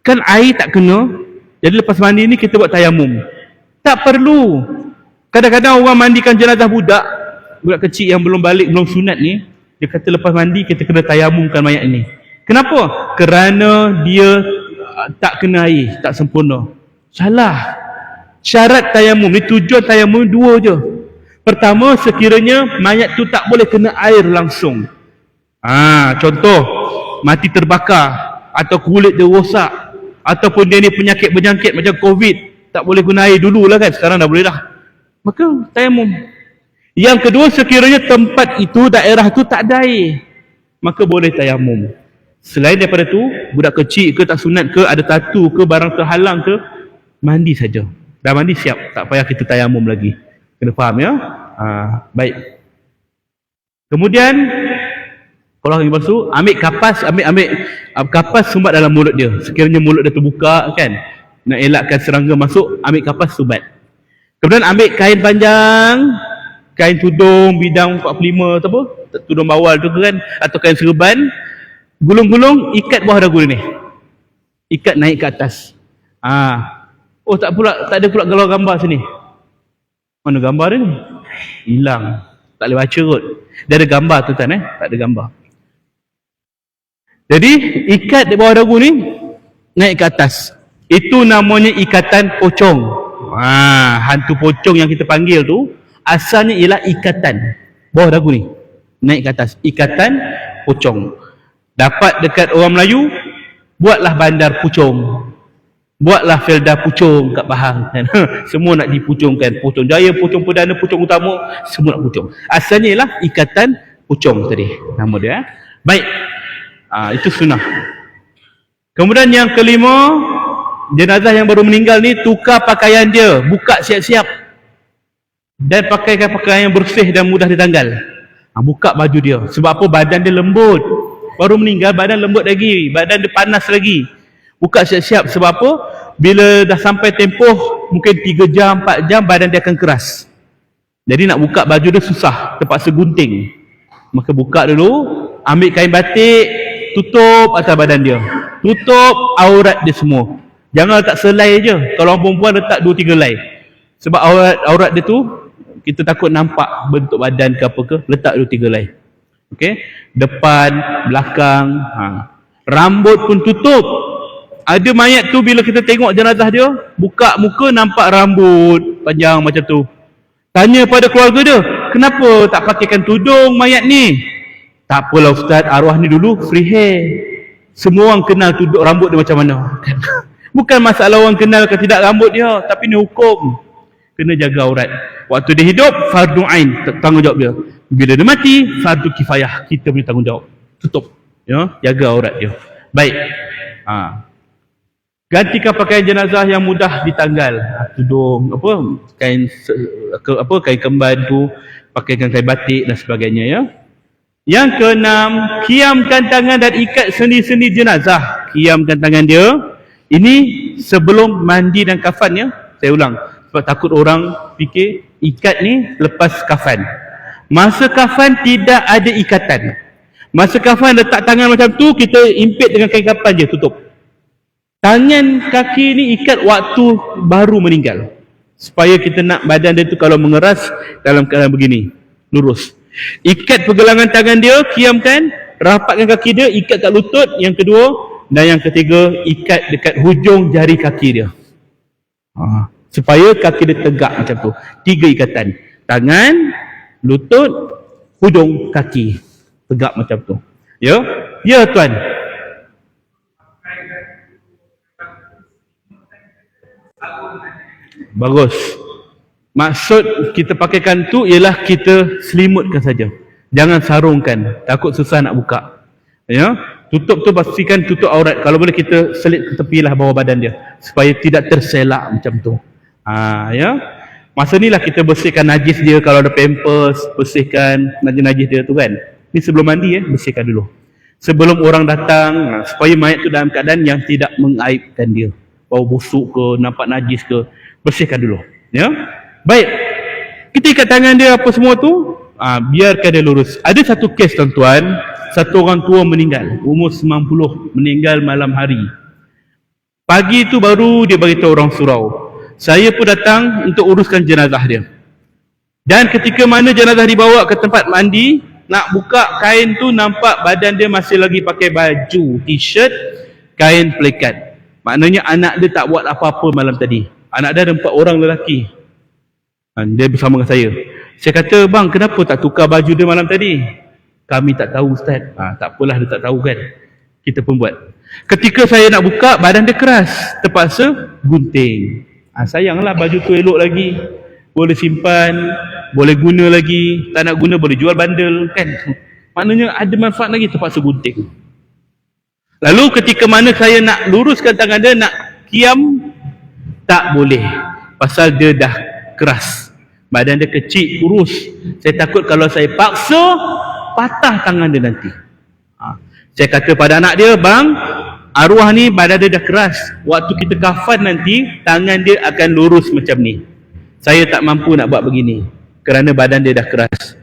[SPEAKER 1] kan air tak kena, jadi lepas mandi ni kita buat tayamum. Tak perlu. Kadang-kadang orang mandikan jenazah budak kecil yang belum balik, belum sunat ni, dia kata lepas mandi kita kena tayamumkan mayat ni. Kenapa? Kerana dia tak kena air, tak sempurna. Salah. Syarat tayamum ni, tujuan tayamum dua je. Pertama, sekiranya mayat tu tak boleh kena air langsung. Contoh, mati terbakar, atau kulit dia rosak, ataupun dia ni penyakit berjangkit macam COVID, tak boleh guna air dululah kan, sekarang dah boleh dah. Maka tayamum. Yang kedua, sekiranya tempat itu, daerah tu tak ada air, maka boleh tayamum. Selain daripada tu, budak kecil ke, tak sunat ke, ada tatu ke, barang terhalang ke, mandi saja. Dah mandi siap, tak payah kita tayamum lagi. Kena faham ya? Baik. Kemudian kalau orang palsu, ambil kapas, ambil kapas sumbat dalam mulut dia. Sekiranya mulut dia terbuka kan, nak elakkan serangga masuk, ambil kapas sumbat. Kemudian ambil kain panjang, kain tudung bidang 45 atau apa, tudung bawal tu kan, atau kain serban, gulung-gulung, ikat bawah dagu ni. Ikat naik ke atas. Oh tak ada pula gambar sini. Mana gambar dia ni? Hilang. Tak boleh baca kot. Dia ada gambar tu kan tak ada gambar. Jadi ikat di bawah dagu ni, naik ke atas. Itu namanya ikatan pocong. Hantu pocong yang kita panggil tu, asalnya ialah ikatan bawah dagu ni, naik ke atas. Ikatan pocong. Dapat dekat orang Melayu, buatlah bandar pucung. Buatlah Felda pucung kat Pahang kan. Semua nak dipucungkan, pucung jaya, pucung perdana, pucung utama, semua nak pucung. Asalnya ialah ikatan pucung tadi nama dia. Baik, itu sunnah. Kemudian yang kelima, jenazah yang baru meninggal ni tukar pakaian dia, buka siap-siap dan pakaikan pakaian yang bersih dan mudah ditanggal. Buka baju dia. Sebab apa? Badan dia lembut, baru meninggal, badan lembut lagi, badan dia panas lagi. Buka siap-siap. Sebab apa? Bila dah sampai tempoh mungkin 3 jam, 4 jam, badan dia akan keras. Jadi nak buka baju dia susah, terpaksa gunting. Maka buka dulu, ambil kain batik, tutup atas badan dia, tutup aurat dia semua. Jangan letak selai je. Kalau orang perempuan letak 2-3 helai. Sebab aurat dia tu kita takut nampak bentuk badan ke apa ke, letak 2-3 helai. Okey, depan, belakang, rambut pun tutup. Ada mayat tu bila kita tengok jenazah dia, buka muka nampak rambut panjang macam tu. Tanya pada keluarga dia, kenapa tak pakaikan tudung mayat ni? Tak apalah ustaz, arwah ni dulu free hair. Semua orang kenal tudung rambut dia macam mana. Bukan masalah orang kenal ke tidak rambut dia, tapi ni hukum. Kena jaga aurat. Waktu dia hidup, fardu ain, tanggungjawab dia. Bila dia mati, fardu kifayah, kita punya tanggungjawab. Tutup. Ya, jaga aurat dia. Baik. Gantikan pakaian jenazah yang mudah ditanggal. Tudung, kain kain kemban tu, pakaikan kain batik dan sebagainya ya. Yang keenam, kiamkan tangan dan ikat sendi-sendi jenazah. Kiamkan tangan dia. Ini sebelum mandi dan kafan ya. Saya ulang. Sebab takut orang fikir ikat ni lepas kafan. Masa kafan tidak ada ikatan. Masa kafan letak tangan macam tu, kita impit dengan kain kafan je, tutup. Tangan kaki ni ikat waktu baru meninggal. Supaya kita nak badan dia tu kalau mengeras dalam keadaan begini, lurus. Ikat pergelangan tangan dia, kiamkan, rapatkan kaki dia, ikat kat lutut. Yang kedua dan yang ketiga, ikat dekat hujung jari kaki dia. Supaya kaki dia tegak macam tu. 3 ikatan. Tangan, lutut, hujung kaki. Tegak macam tu. Ya? Ya tuan. Bagus. Maksud kita pakaikan tu ialah kita selimutkan saja. Jangan sarungkan. Takut susah nak buka. Ya? Tutup tu pastikan tutup aurat. Kalau boleh kita selit ke tepilah bawah badan dia supaya tidak terselak macam tu. Ya. Masa ni lah kita bersihkan najis dia. Kalau ada pampers, bersihkan najis-najis dia tu kan. Ni sebelum mandi bersihkan dulu. Sebelum orang datang, supaya mayat tu dalam keadaan yang tidak mengaibkan dia. Bau busuk ke, nampak najis ke, bersihkan dulu. Ya. Baik. Kita ikat tangan dia apa semua tu, biarkan dia lurus. Ada satu kes tuan-tuan, satu orang tua meninggal, umur 90, meninggal malam hari. Pagi tu baru dia beritahu orang surau. Saya pun datang untuk uruskan jenazah dia. Dan ketika mana jenazah dibawa ke tempat mandi, nak buka kain tu nampak badan dia masih lagi pakai baju, t-shirt, kain pelikat. Maknanya anak dia tak buat apa-apa malam tadi. Anak dia ada 4 orang lelaki. Dia bersama dengan saya. Saya kata, bang, kenapa tak tukar baju dia malam tadi? Kami tak tahu ustaz. Tak apalah, dia tak tahu kan. Kita pun buat. Ketika saya nak buka, badan dia keras. Terpaksa gunting. Sayanglah baju tu elok lagi. Boleh simpan, boleh guna lagi. Tak nak guna, boleh jual bandel kan. Maknanya ada manfaat lagi, terpaksa gunting. Lalu ketika mana saya nak luruskan tangan dia, nak kiam, tak boleh. Pasal dia dah keras. Badan dia kecil, kurus. Saya takut kalau saya paksa, patah tangan dia nanti. Saya kata pada anak dia, bang, arwah ni badan dia dah keras. Waktu kita kafan nanti, tangan dia akan lurus macam ni. Saya tak mampu nak buat begini kerana badan dia dah keras.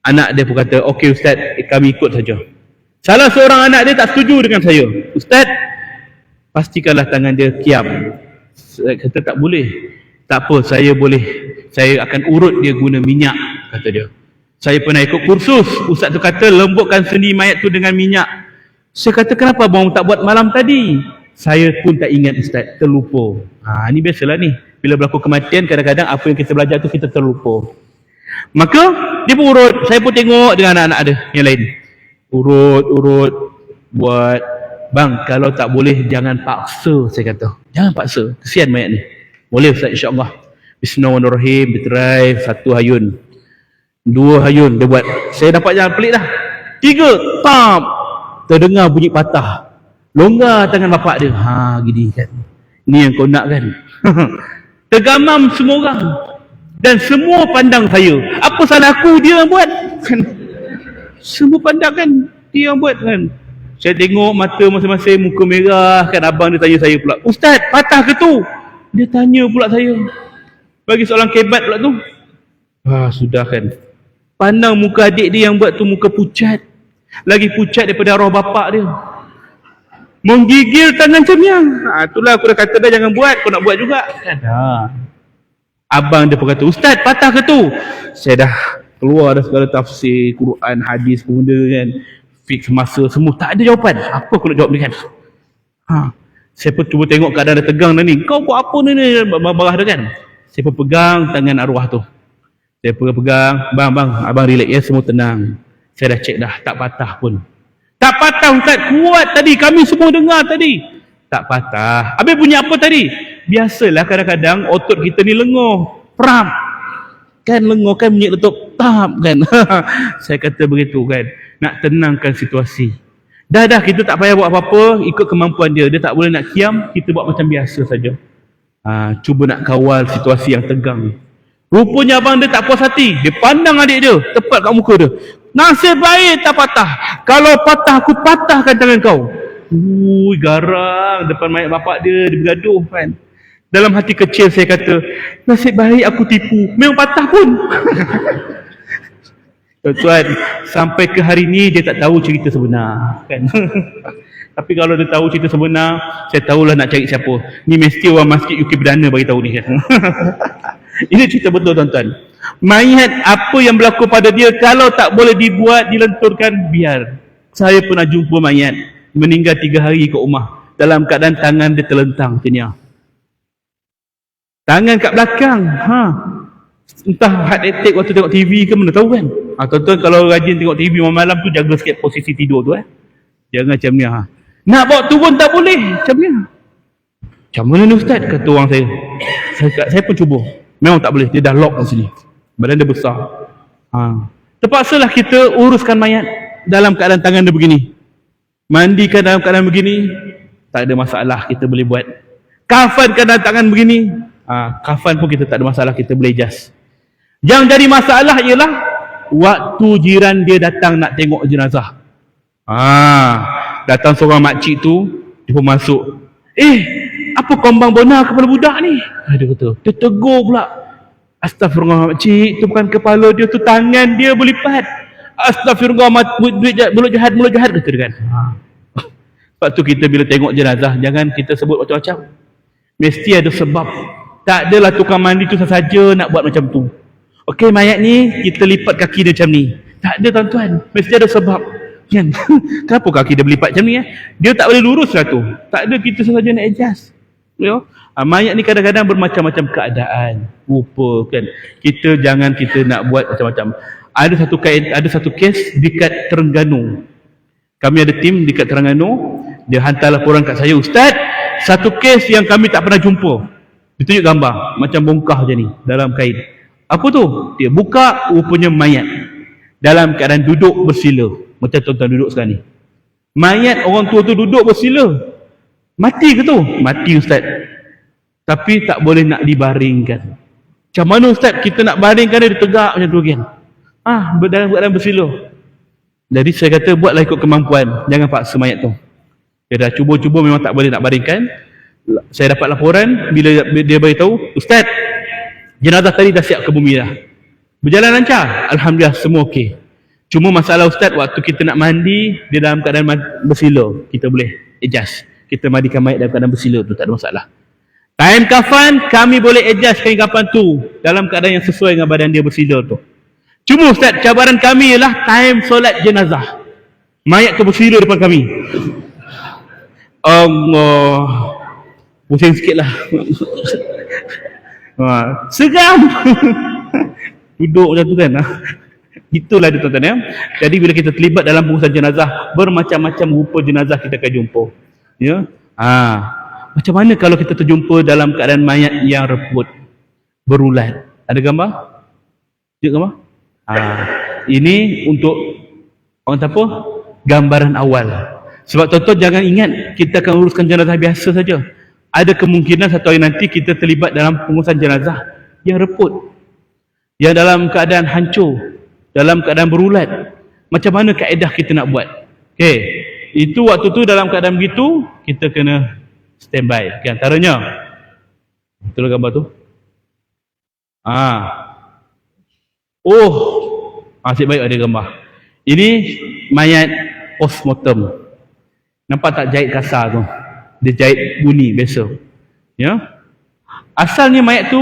[SPEAKER 1] Anak dia pun kata, okey ustaz, kami ikut saja. Salah seorang anak dia tak setuju dengan saya. Ustaz, pastikanlah tangan dia kiam. Saya kata tak boleh. Tak apa, saya boleh. Saya akan urut dia guna minyak, kata dia. Saya pernah ikut kursus. Ustaz tu kata lembutkan sendi mayat tu dengan minyak. Saya kata kenapa abang tak buat malam tadi? Saya pun tak ingat ustaz, terlupa. Ni biasalah ni. Bila berlaku kematian, kadang-kadang apa yang kita belajar tu kita terlupa. Maka dia pun urut. Saya pun tengok dengan anak-anak dia yang lain. Urut, buat. Bang, kalau tak boleh jangan paksa, saya kata. Jangan paksa, kesian mayat ni. Boleh Ustaz, insyaAllah. Bismillahirrahmanirrahim. Dia try 1 hayun, 2 hayun dia buat. Saya dapat jalan pelik dah. 3, tam, terdengar bunyi patah. Longgar tangan bapak dia. Gini kan. Ni yang kau nak kan. Tergamam semua orang. Dan semua pandang saya. Apa salah aku, dia yang buat kan. Semua pandang kan, dia yang buat kan. Saya tengok mata masing-masing muka merah kan. Abang dia tanya saya pula, Ustaz, patah ke tu? Dia tanya pula saya. Bagi soalan kebat pula tu. Sudah kan. Pandang muka adik dia yang buat tu muka pucat. Lagi pucat daripada arwah bapak dia. Menggigil tangan macam ni. Itulah aku dah kata dah jangan buat. Kau nak buat juga kan. Abang dia pun kata, Ustaz, patah ke tu? Saya dah keluar dah segala tafsir, Quran, hadis, benda kan, fix masa semua, tak ada jawapan. Apa aku nak jawab ni kan. Saya pun cuba tengok keadaan dia tegang dah ni. Kau buat apa ni marah dia kan. Saya pun pegang tangan arwah tu. Saya pegang, bang, abang relax ya, semua tenang. Saya dah cek dah, tak patah pun. Tak patah Ustaz, kuat tadi, kami semua dengar tadi. Tak patah. Habis bunyi apa tadi? Biasalah kadang-kadang otot kita ni lenguh, pram. Kan lenguh kan bunyi letup, tap kan. Saya kata begitu kan. Nak tenangkan situasi. Dah kita tak payah buat apa-apa, ikut kemampuan dia. Dia tak boleh nak kiam, kita buat macam biasa saja. Cuba nak kawal situasi yang tegang. Rupanya abang dia tak puas hati. Dia pandang adik dia, tepat kat muka dia. Nasib baik tak patah. Kalau patah, aku patahkan tangan kau. Garang depan mayat bapak dia bergaduh kan. Dalam hati kecil saya kata, nasib baik aku tipu. Memang patah pun. Tuan, sampai ke hari ni dia tak tahu cerita sebenar kan. Tapi kalau dia tahu cerita sebenar, saya tahulah nak cari siapa. Ni mesti orang masjid UK Perdana bagi tahu ni kan. Ini cerita betul tuan-tuan. Mayat apa yang berlaku pada dia, kalau tak boleh dibuat, dilenturkan, biar. Saya pernah jumpa mayat meninggal 3 hari kat rumah dalam keadaan tangan dia terlentang macam ni. Tangan kat belakang. Entah heart attack waktu tengok TV ke mana tahu kan. Tuan-tuan kalau rajin tengok TV malam-malam tu, jaga sikit posisi tidur tu Jangan macam ni. Nak bawa turun tak boleh macam ni. Macam mana ni Ustaz? Kata orang saya. Saya pun cuba. Memang tak boleh. Dia dah lock kat sini. Badan dia besar. Terpaksalah kita uruskan mayat dalam keadaan tangan dia begini. Mandikan dalam keadaan begini, tak ada masalah, kita boleh buat. Kafankan dalam tangan begini, kafan pun kita tak ada masalah, kita boleh adjust. Yang jadi masalah ialah waktu jiran dia datang nak tengok jenazah. Datang seorang makcik tu, dia pun masuk. Apa kombang bona kepala budak ni? Dia kata, dia tegur pula. Astagfirullah makcik, tu bukan kepala dia, tu tangan dia berlipat. Astagfirullah, mulut jahat kata dia kan. Sebab tu kita bila tengok jenazah, jangan kita sebut macam-macam. Mesti ada sebab. Tak adalah tukang mandi tu sahaja nak buat macam tu. Okey, mayat ni kita lipat kaki dia macam ni. Tak ada tuan-tuan, mesti ada sebab kan. Kenapa kaki dia berlipat macam ni Dia tak boleh lurus lah tu. Tak ada, kita sahaja nak adjust. Mayat ni kadang-kadang bermacam-macam keadaan, rupa kan. Jangan kita nak buat macam-macam. Ada satu kes dekat Terengganu. Kami ada tim dekat Terengganu. Dia hantar laporan kat saya, Ustaz, satu kes yang kami tak pernah jumpa. Dia tunjuk gambar macam bongkah je ni dalam kain. Apa tu? Dia buka, rupanya mayat dalam keadaan duduk bersila. Macam tuan-tuan duduk sekarang ni. Mayat orang tua tu duduk bersila. Mati ke tu? Mati Ustaz. Tapi tak boleh nak dibaringkan. Macam mana Ustaz kita nak baringkan dia tegak macam tu kan? Dalam keadaan bersila. Jadi saya kata buatlah ikut kemampuan, jangan paksa mayat tu. Dia dah cuba-cuba memang tak boleh nak baringkan. Saya dapat laporan bila dia beritahu, Ustaz, jenazah tadi dah siap ke bumi dah. Berjalan lancar, alhamdulillah semua okey. Cuma masalah Ustaz, waktu kita nak mandi dia dalam keadaan bersila, kita boleh adjust. Kita mandikan mayat dalam keadaan bersila tu, tak ada masalah. Time kafan kami boleh adjust kain kafan tu dalam keadaan yang sesuai dengan badan dia bersila tu. Cuma Ustaz, cabaran kami ialah time solat jenazah. Mayat tu bersila depan kami. Allah, pusing sikit lah. Seram. Duduk macam tu kan. Itulah dia tuan-tuan ya. Jadi bila kita terlibat dalam pengurusan jenazah, bermacam-macam rupa jenazah kita akan jumpa. Ya. Macam mana kalau kita terjumpa dalam keadaan mayat yang reput, berulat? Ada gambar? Tunjuk gambar? Ini untuk orang kata apa? Gambaran awal. Sebab tuan-tuan jangan ingat kita akan uruskan jenazah biasa saja. Ada kemungkinan satu hari nanti kita terlibat dalam pengurusan jenazah yang reput, yang dalam keadaan hancur, dalam keadaan berulat. Macam mana kaedah kita nak buat? Okey, itu waktu tu dalam keadaan begitu kita kena standby. Okay, antaranya itulah gambar tu. Asyik baik ada gambar. Ini mayat postmortem. Nampak tak jahit kasar tu? Dia jahit bunyi biasa. Ya. Asalnya mayat tu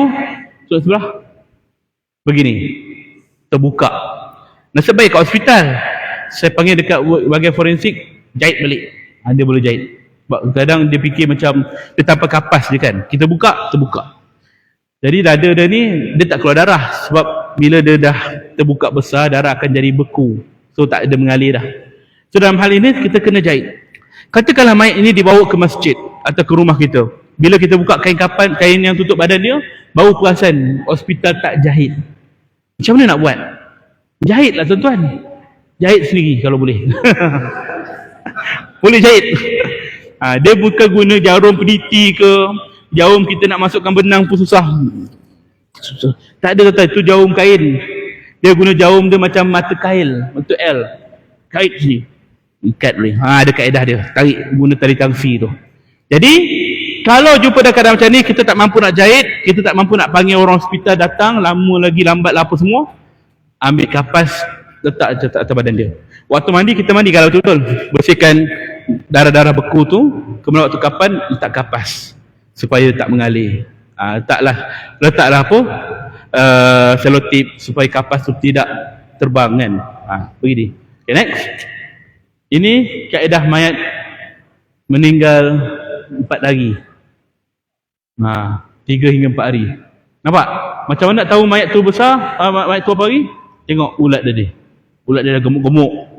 [SPEAKER 1] sebelah begini, terbuka. Nasib baik kat hospital, saya panggil dekat bahagian forensik, jahit balik. Dia boleh jahit. Sebab kadang dia fikir macam dia tanpa kapas je kan. Kita buka, terbuka. Jadi dada dia ni, dia tak keluar darah. Sebab bila dia dah terbuka besar, darah akan jadi beku. So tak ada mengalir dah. So dalam hal ini, kita kena jahit. Katakanlah mayat ini dibawa ke masjid atau ke rumah kita. Bila kita buka kain yang tutup badan dia, baru perasan hospital tak jahit. Macam mana nak buat? Jahitlah tuan-tuan. Jahit sendiri kalau boleh. Boleh jahit. Dia bukan guna jarum peniti ke, jarum kita nak masukkan benang pun susah. Tak ada tuan-tuan, itu jarum kain. Dia guna jarum dia macam mata kail, bentuk L. Kait sini. Ikat boleh. Ada kaedah dia. Tarik, guna tali tangsi tu. Jadi, kalau jumpa dalam keadaan macam ni, kita tak mampu nak jahit, kita tak mampu nak panggil orang hospital datang, lama lagi, lambat lah apa semua, ambil kapas, letak atas badan dia. Waktu mandi, kita mandi kalau betul-betul. Bersihkan darah-darah beku tu, kemudian waktu kapan, letak kapas. Supaya tak mengalir. Letaklah apa? Selotip, supaya kapas tu tidak terbang kan. Begini. Okay, next. Ini kaedah mayat meninggal 4 hari. 3 hingga 4 hari. Nampak? Macam mana nak tahu mayat tu besar? Mayat tu apa hari? Tengok ulat dia. Ulat dia dah gemuk-gemuk.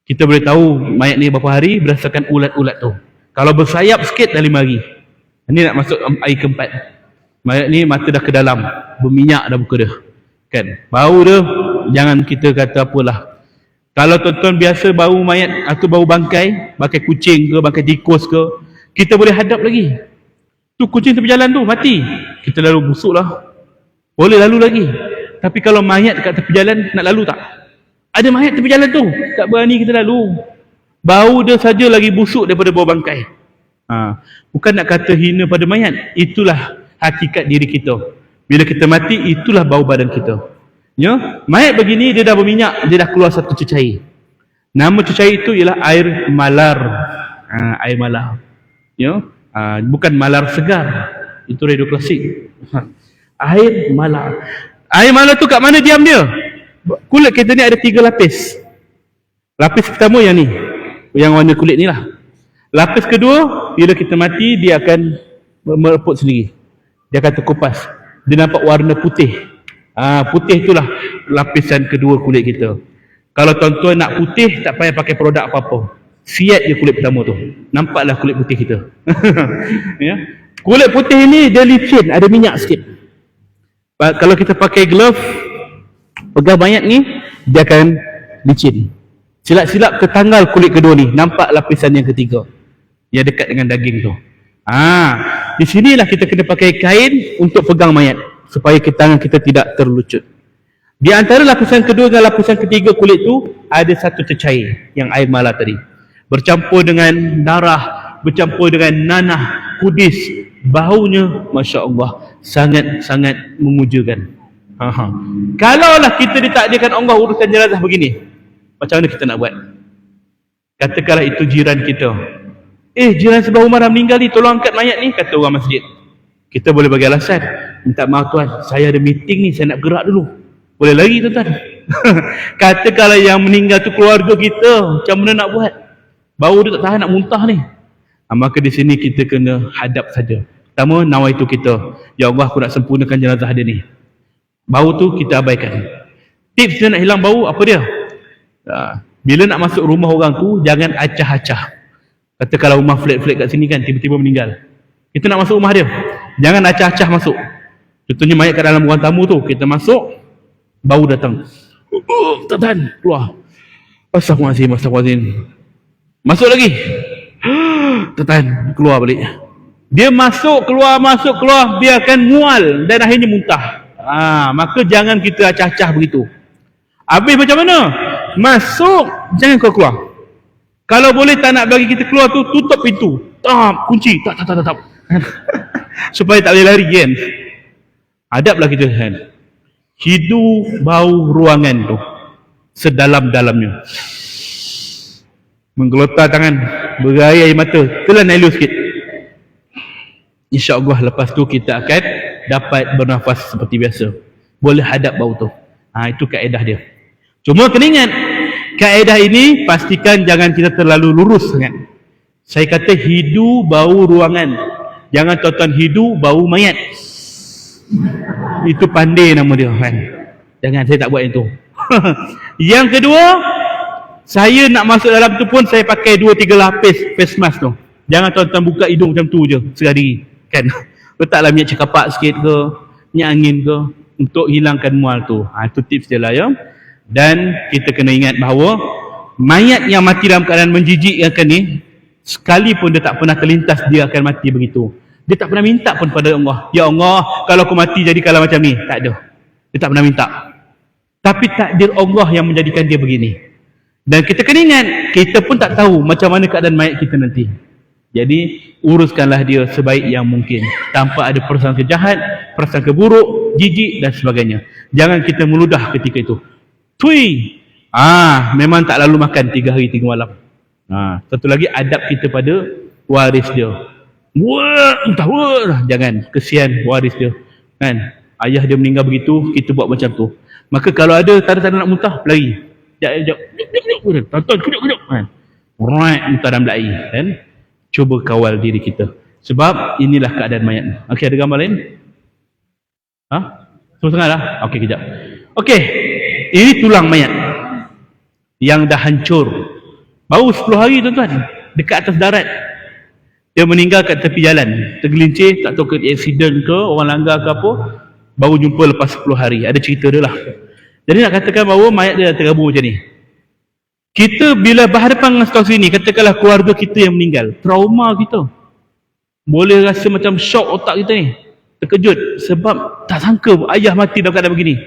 [SPEAKER 1] Kita boleh tahu mayat ni berapa hari berdasarkan ulat-ulat tu. Kalau bersayap sikit dah 5 hari. Ini nak masuk hari keempat. Mayat ni mata dah ke dalam, berminyak dah muka dia. Kan? Bau dia jangan kita kata apalah. Kalau tuan-tuan biasa bau mayat atau bau bangkai kucing ke, bangkai tikus ke, kita boleh hadap lagi. Tu kucing tepi jalan tu mati, kita lalu busuk lah, boleh lalu lagi. Tapi kalau mayat dekat tepi jalan, nak lalu tak? Ada mayat tepi jalan tu, tak berani kita lalu. Bau dia saja lagi busuk daripada bau bangkai. Bukan nak kata hina pada mayat, itulah hakikat diri kita. Bila kita mati, itulah bau badan kita. Ya, mayat begini dia dah berminyak, dia dah keluar satu cecair. Nama cecair itu ialah air malar. Air malar. Ya, bukan malar segar. Itu radio klasik. Air malar. Air malar tu kat mana diam dia? Kulit kita ni ada 3 lapis. Lapis pertama yang ni, yang warna kulit ni lah. Lapis kedua, bila kita mati dia akan mereput sendiri. Dia akan terkupas. Dia nampak warna putih. Putih itulah lapisan kedua kulit kita. Kalau tuan-tuan nak putih, tak payah pakai produk apa-apa. Siat je kulit pertama tu. Nampaklah kulit putih kita. Ya? Kulit putih ni dia licin, ada minyak sikit. Kalau kita pakai glove, pegang mayat ni, dia akan licin. Silap-silap ketanggal kulit kedua ni, nampak lapisan yang ketiga yang dekat dengan daging tu. Di sinilah kita kena pakai kain untuk pegang mayat, supaya tangan kita tidak terlucut. Di antara lapisan kedua dan lapisan ketiga kulit tu ada satu cecair yang air malar tadi, bercampur dengan darah, bercampur dengan nanah, kudis. Baunya Masya Allah sangat-sangat memujakan. Kalaulah kita ditakdirkan Allah urusan jenazah begini, macam mana kita nak buat? Katakanlah itu jiran kita, jiran sebelah rumah dah meninggal ni, tolong angkat mayat ni, kata orang masjid. Kita boleh bagi alasan, minta maaf tuan, saya ada meeting ni, saya nak gerak dulu. Boleh lagi tuan-tuan. Katakanlah yang meninggal tu keluarga kita, macam mana nak buat? Bau dia tak tahan, nak muntah ni. Maka di sini kita kena hadap saja. Pertama, nawaitu kita, ya Allah, aku nak sempurnakan jenazah dia ni. Bau tu kita abaikan. Tips dia nak hilang bau apa dia? Bila nak masuk rumah orang tu, jangan acah-acah. Kata kalau rumah flat-flat kat sini kan, tiba-tiba meninggal, kita nak masuk rumah dia, jangan acah-acah masuk. Contohnya mayat kat dalam ruang tamu tu, kita masuk, bau datang, tak tahan, keluar, Astagfirullahaladzim, masuk lagi, tak tahan, keluar balik. Dia masuk keluar, dia akan mual dan akhirnya muntah. Maka jangan kita acah-acah begitu. Habis macam mana? Masuk, jangan keluar. Kalau boleh tak nak bagi kita keluar tu, tutup pintu, kunci, tak supaya tak boleh lari kan. Adablah kita kan, hidu bau ruangan tu sedalam-dalamnya, menggelotar tangan, berair air mata, telan air sikit. InsyaAllah lepas tu kita akan dapat bernafas seperti biasa, boleh hadap bau tu. Itu kaedah dia. Cuma kena ingat, kaedah ini pastikan jangan kita terlalu lurus sangat. Saya kata hidu bau ruangan, jangan tuan-tuan hidu bau mayat. Itu pandai nama dia kan. Jangan, saya tak buat itu. Yang kedua, saya nak masuk dalam tu pun saya pakai 2-3 lapis face mask tu. Jangan tuan-tuan buka hidung macam tu je sekali kan. Letaklah minyak cekapak sikit ke, minyak angin ke, untuk hilangkan mual tu. Itu tips dia lah ya. Dan kita kena ingat bahawa mayat yang mati dalam keadaan menjijikkan ni, sekalipun dia tak pernah terlintas dia akan mati begitu, dia tak pernah minta pun pada Allah, ya Allah kalau aku mati jadikanlah macam ni. Tak ada, dia tak pernah minta. Tapi takdir Allah yang menjadikan dia begini. Dan kita kena ingat, kita pun tak tahu macam mana keadaan mayat kita nanti. Jadi uruskanlah dia sebaik yang mungkin, tanpa ada prasangka jahat, prasangka buruk, jijik dan sebagainya. Jangan kita meludah ketika itu. Memang tak lalu makan 3 hari 3 malam. Satu lagi, adab kita pada waris dia. Jangan, kesian waris dia kan. Ayah dia meninggal begitu, kita buat macam tu. Maka kalau ada tanda-tanda nak muntah, lari. Tonton, kejap kan. Muntah dan berlari kan. Cuba kawal diri kita, sebab inilah keadaan mayat. Okey, ada gambar lain? Setengah dah? Okey, kejap. Okey, ini tulang mayat yang dah hancur, baru 10 hari tuan-tuan, dekat atas darat. Dia meninggal kat tepi jalan, tergelincir, tak tahu ke accident ke, orang langgar ke apa, baru jumpa lepas 10 hari. Ada cerita dia lah. Jadi nak katakan bahawa mayat dia dah tergabung macam ni. Kita bila berhadapan dengan situasi ini, katakanlah keluarga kita yang meninggal, trauma kita, boleh rasa macam shock otak kita ni, terkejut sebab tak sangka ayah mati dalam keadaan begini.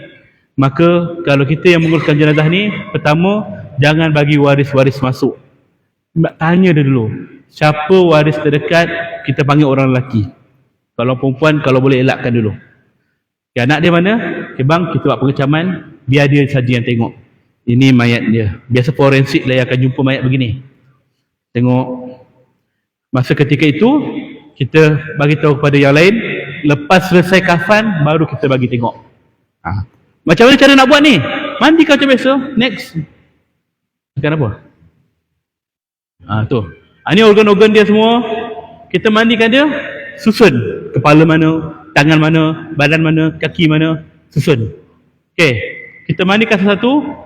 [SPEAKER 1] Maka kalau kita yang menguruskan jenazah ni, pertama, jangan bagi waris-waris masuk. Tanya dia dulu, siapa waris terdekat, kita panggil orang lelaki. Kalau perempuan, kalau boleh elakkan dulu. Anak dia mana? Bang, kita buat pengecaman, biar dia saja yang tengok. Ini mayat dia. Biasa forensik lah yang akan jumpa mayat begini. Tengok. Masa ketika itu, kita bagi tahu kepada yang lain. Lepas selesai kafan, baru kita bagi tengok. Macam mana cara nak buat ni? Mandi kau macam biasa. Next. Bukan apa? Tu. Ini organ-organ dia semua. Kita mandikan dia. Susun. Kepala mana, tangan mana, badan mana, kaki mana. Susun. Okay. Kita mandikan satu-satu.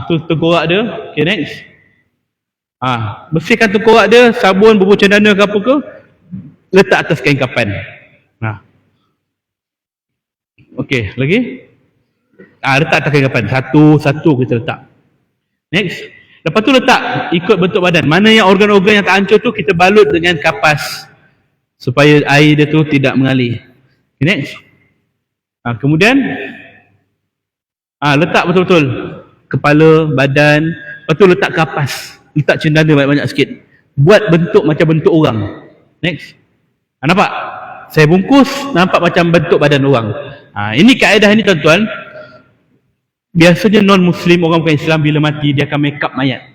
[SPEAKER 1] Tu tengkorak dia. Okay, next. Bersihkan tengkorak dia, sabun, bubur cendana ke apa ke, letak atas kain kapan. Okay, lagi. Letak atas kain kapan. Satu-satu kita letak. Next. Lepas tu letak ikut bentuk badan. Mana yang organ-organ yang tak hancur tu, kita balut dengan kapas supaya air dia tu tidak mengalir. Okay, next. Kemudian letak betul-betul kepala, badan, lepas tu letak kapas, letak cendana banyak-banyak sikit, buat bentuk macam bentuk orang. Next. Nampak? Saya bungkus, nampak macam bentuk badan orang. Ini kaedah ini tuan-tuan. Biasanya non-Muslim, orang bukan Islam, bila mati dia akan make up mayat.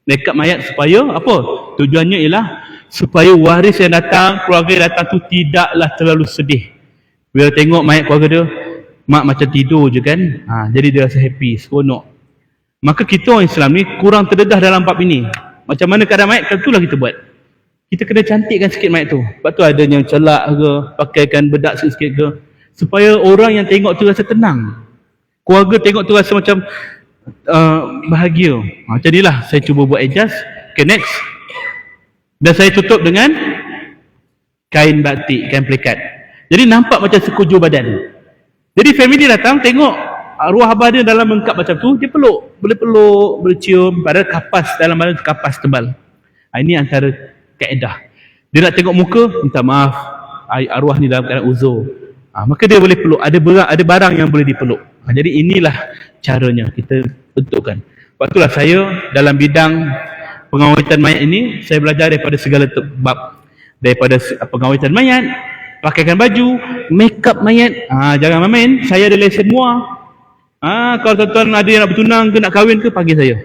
[SPEAKER 1] Make up mayat supaya apa? Tujuannya ialah supaya waris yang datang, keluarga yang datang tu tidaklah terlalu sedih. Bila tengok mayat keluarga dia, mak macam tidur je kan, jadi dia rasa happy, seronok. Maka kita orang Islam ni kurang terdedah dalam bab ini. Macam mana keadaan mayat, tentulah kita buat. Kita kena cantikkan sikit mayat tu. Sebab tu ada yang celak ke, pakaikan bedak sikit-sikit ke, supaya orang yang tengok tu rasa tenang. Keluarga tengok tu rasa macam bahagia. Macam inilah saya cuba buat adjust. Okay, next. Dan saya tutup dengan kain batik, kain pelikat. Jadi nampak macam sekujur badan. Jadi family datang tengok arwah abah dia dalam lengkap macam tu, dia peluk, boleh cium, padahal kapas dalam badan tu kapas tebal. Ini antara kaedah. Dia nak tengok muka, minta maaf, arwah ni dalam keadaan uzur. Maka dia boleh peluk, ada barang yang boleh dipeluk. Jadi inilah caranya kita bentukkan. Sebab itulah saya dalam bidang pengawitan mayat ini, saya belajar daripada segala bab. Daripada pengawitan mayat, pakaikan baju, make up mayat. Jangan main, saya ada lesen semua. Kalau tuan-tuan ada yang nak bertunang ke nak kahwin ke, panggil saya.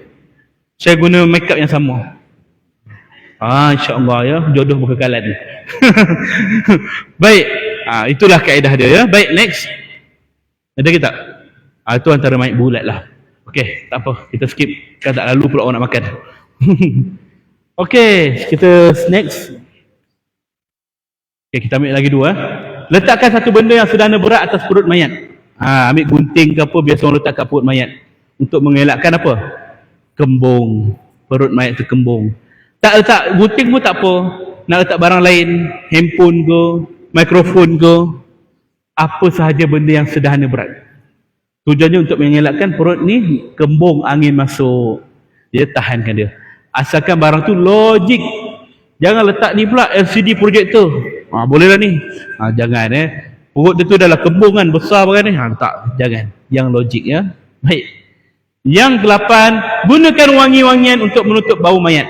[SPEAKER 1] Saya guna make up yang sama. InsyaAllah ya, jodoh berkekalan. Baik, itulah kaedah dia ya. Baik, next. Ada ke tak? Itu antara mayat bulat lah. Okey, tak apa, kita skip. Kan tak lalu pula orang nak makan. Okey, kita next. Okay, kita ambil lagi dua. Letakkan satu benda yang sederhana berat atas perut mayat. Ambil gunting ke apa, biasa orang letak kat perut mayat. Untuk mengelakkan apa? Kembung. Perut mayat tu kembung. Tak letak gunting pun tak apa. Nak letak barang lain, handphone ke, mikrofon ke, apa sahaja benda yang sederhana berat. Tujuannya untuk mengelakkan perut ni kembung, angin masuk. Dia tahankan dia. Asalkan barang tu logik. Jangan letak ni pula LCD projector. Boleh lah ni. Jangan perut dia tu adalah kembung kan, besar kan ni. Tak, jangan. Yang logik ya. Baik. Yang ke-8, gunakan wangi-wangian untuk menutup bau mayat.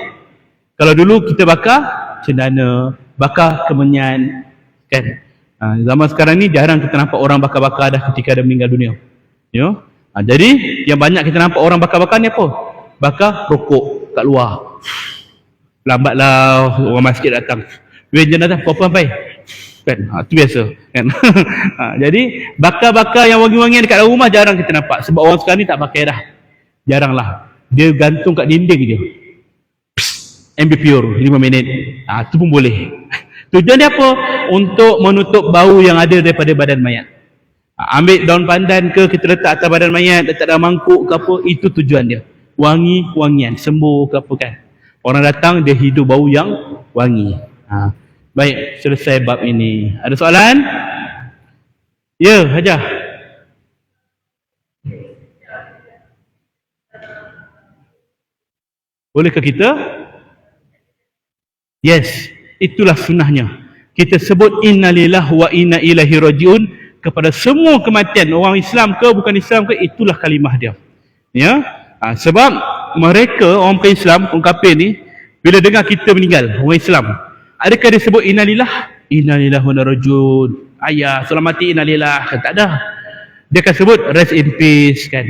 [SPEAKER 1] Kalau dulu kita bakar cendana, bakar kemenyan kan. Zaman sekarang ni jarang kita nampak orang bakar-bakar dah ketika dia meninggal dunia. Jadi yang banyak kita nampak orang bakar-bakar ni apa? Bakar rokok kat luar. Lambatlah orang masjid datang. Weh jenazah apa sampai? Kan? Itu biasa kan. Jadi bakar-bakar yang wangi-wangian dekat dalam rumah jarang kita nampak. Sebab orang sekarang ni tak pakai dah. Jaranglah. Dia gantung kat dinding je. MB Pure 5 minit. Itu pun boleh. Tujuan dia apa? Untuk menutup bau yang ada daripada badan mayat. Ambil daun pandan ke, kita letak atas badan mayat, letak dalam mangkuk ke apa, itu tujuan dia. Wangi-wangian, sembuh ke apa kan. Orang datang, dia hidup bau yang wangi. Baik, selesai bab ini. Ada soalan? Ya, Hajah. Bolehkah kita? Yes, itulah sunnahnya. Kita sebut innalillahi wa inna ilaihi rajiun kepada semua kematian, orang Islam ke bukan Islam ke, itulah kalimah dia. Ya, sebab mereka orang bukan Islam, orang kafir ni, bila dengar kita meninggal, orang Islam, adakah dia sebut innalillahi wa inna rajiun, ayah selamat mati innalillahi? Tak ada. Dia akan sebut rest in peace kan.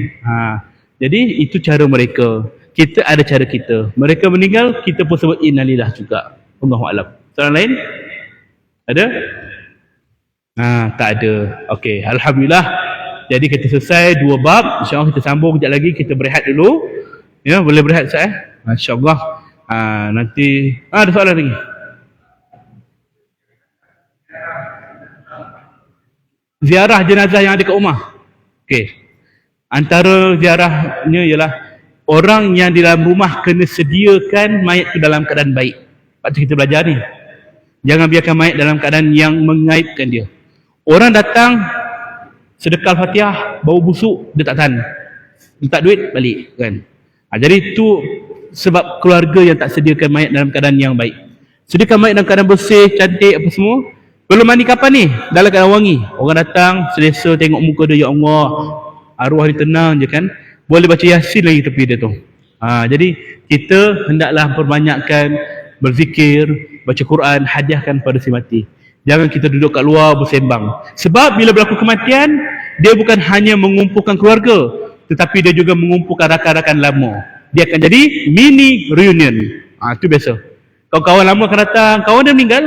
[SPEAKER 1] Jadi itu cara mereka. Kita ada cara kita. Mereka meninggal, kita pun sebut innalillahi juga. Allahu a'lam. Soalan lain? Ada? Tak ada. Okey, alhamdulillah. Jadi kita selesai 2 bab. InsyaAllah kita sambung kejap lagi. Kita berehat dulu. Ya, boleh berehat Ustaz InsyaAllah. Nanti ada soalan lagi. Ziarah jenazah yang ada kat rumah. Okey. Antara ziarahnya ialah orang yang di dalam rumah kena sediakan mayat tu dalam keadaan baik. Lepas tu kita belajar ni. Jangan biarkan mayat dalam keadaan yang mengaibkan dia. Orang datang sedekah Fatihah, bau busuk, dia tak tahan. Letak duit, balik kan. Jadi itu sebab keluarga yang tak sediakan mayat dalam keadaan yang baik. Sediakan mayat dalam keadaan bersih, cantik apa semua. Belum mandi kapan ni? Dalam keadaan wangi. Orang datang, selesa tengok muka dia, ya Allah, arwah dia tenang je kan. Boleh baca Yasin lagi tepi dia tu. Jadi kita hendaklah perbanyakkan berzikir, baca Quran, hadiahkan pada si mati. Jangan kita duduk kat luar bersembang. Sebab bila berlaku kematian, dia bukan hanya mengumpulkan keluarga, tetapi dia juga mengumpulkan rakan-rakan lama. Dia akan jadi mini reunion. Itu biasa. Kawan-kawan lama akan datang, kawan dia meninggal,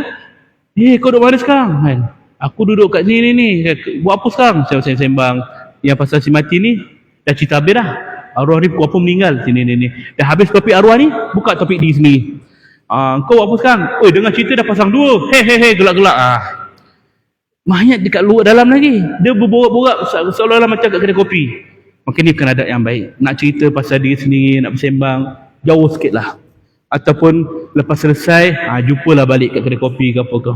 [SPEAKER 1] kau duduk mana sekarang? Kan? Aku duduk kat sini ni. Buat apa sekarang? Saya sembang. Yang pasal si mati ni, dah cerita habis dah. Arwah ni apa meninggal sini ni. Dah habis topik arwah ni, buka topik diri sendiri. Kau apa sekarang? Dengar cerita dah pasang 2. Gelak-gelak. Mayat dekat luar dalam lagi. Dia berborak-borak seolah-olah macam kat kedai kopi. Maka ni bukan adab yang baik. Nak cerita pasal diri sendiri, nak bersembang, jauh sikit lah. Ataupun lepas selesai, jumpalah balik kat kedai kopi ke apa ke.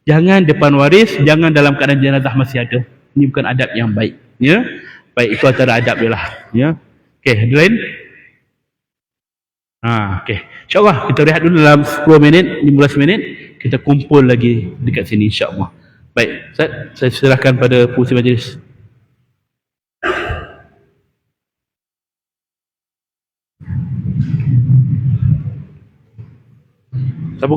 [SPEAKER 1] Jangan depan waris, jangan dalam keadaan jenazah masih ada. Ini bukan adab yang baik. Ya, baik, itu antara adab dia lah. Ya, okey, ada lain? Okey. InsyaAllah kita rehat dulu dalam 10 minit, 15 minit. Kita kumpul lagi dekat sini insyaAllah. Baik, Ustaz, saya serahkan pada pengurusi majlis. Siapa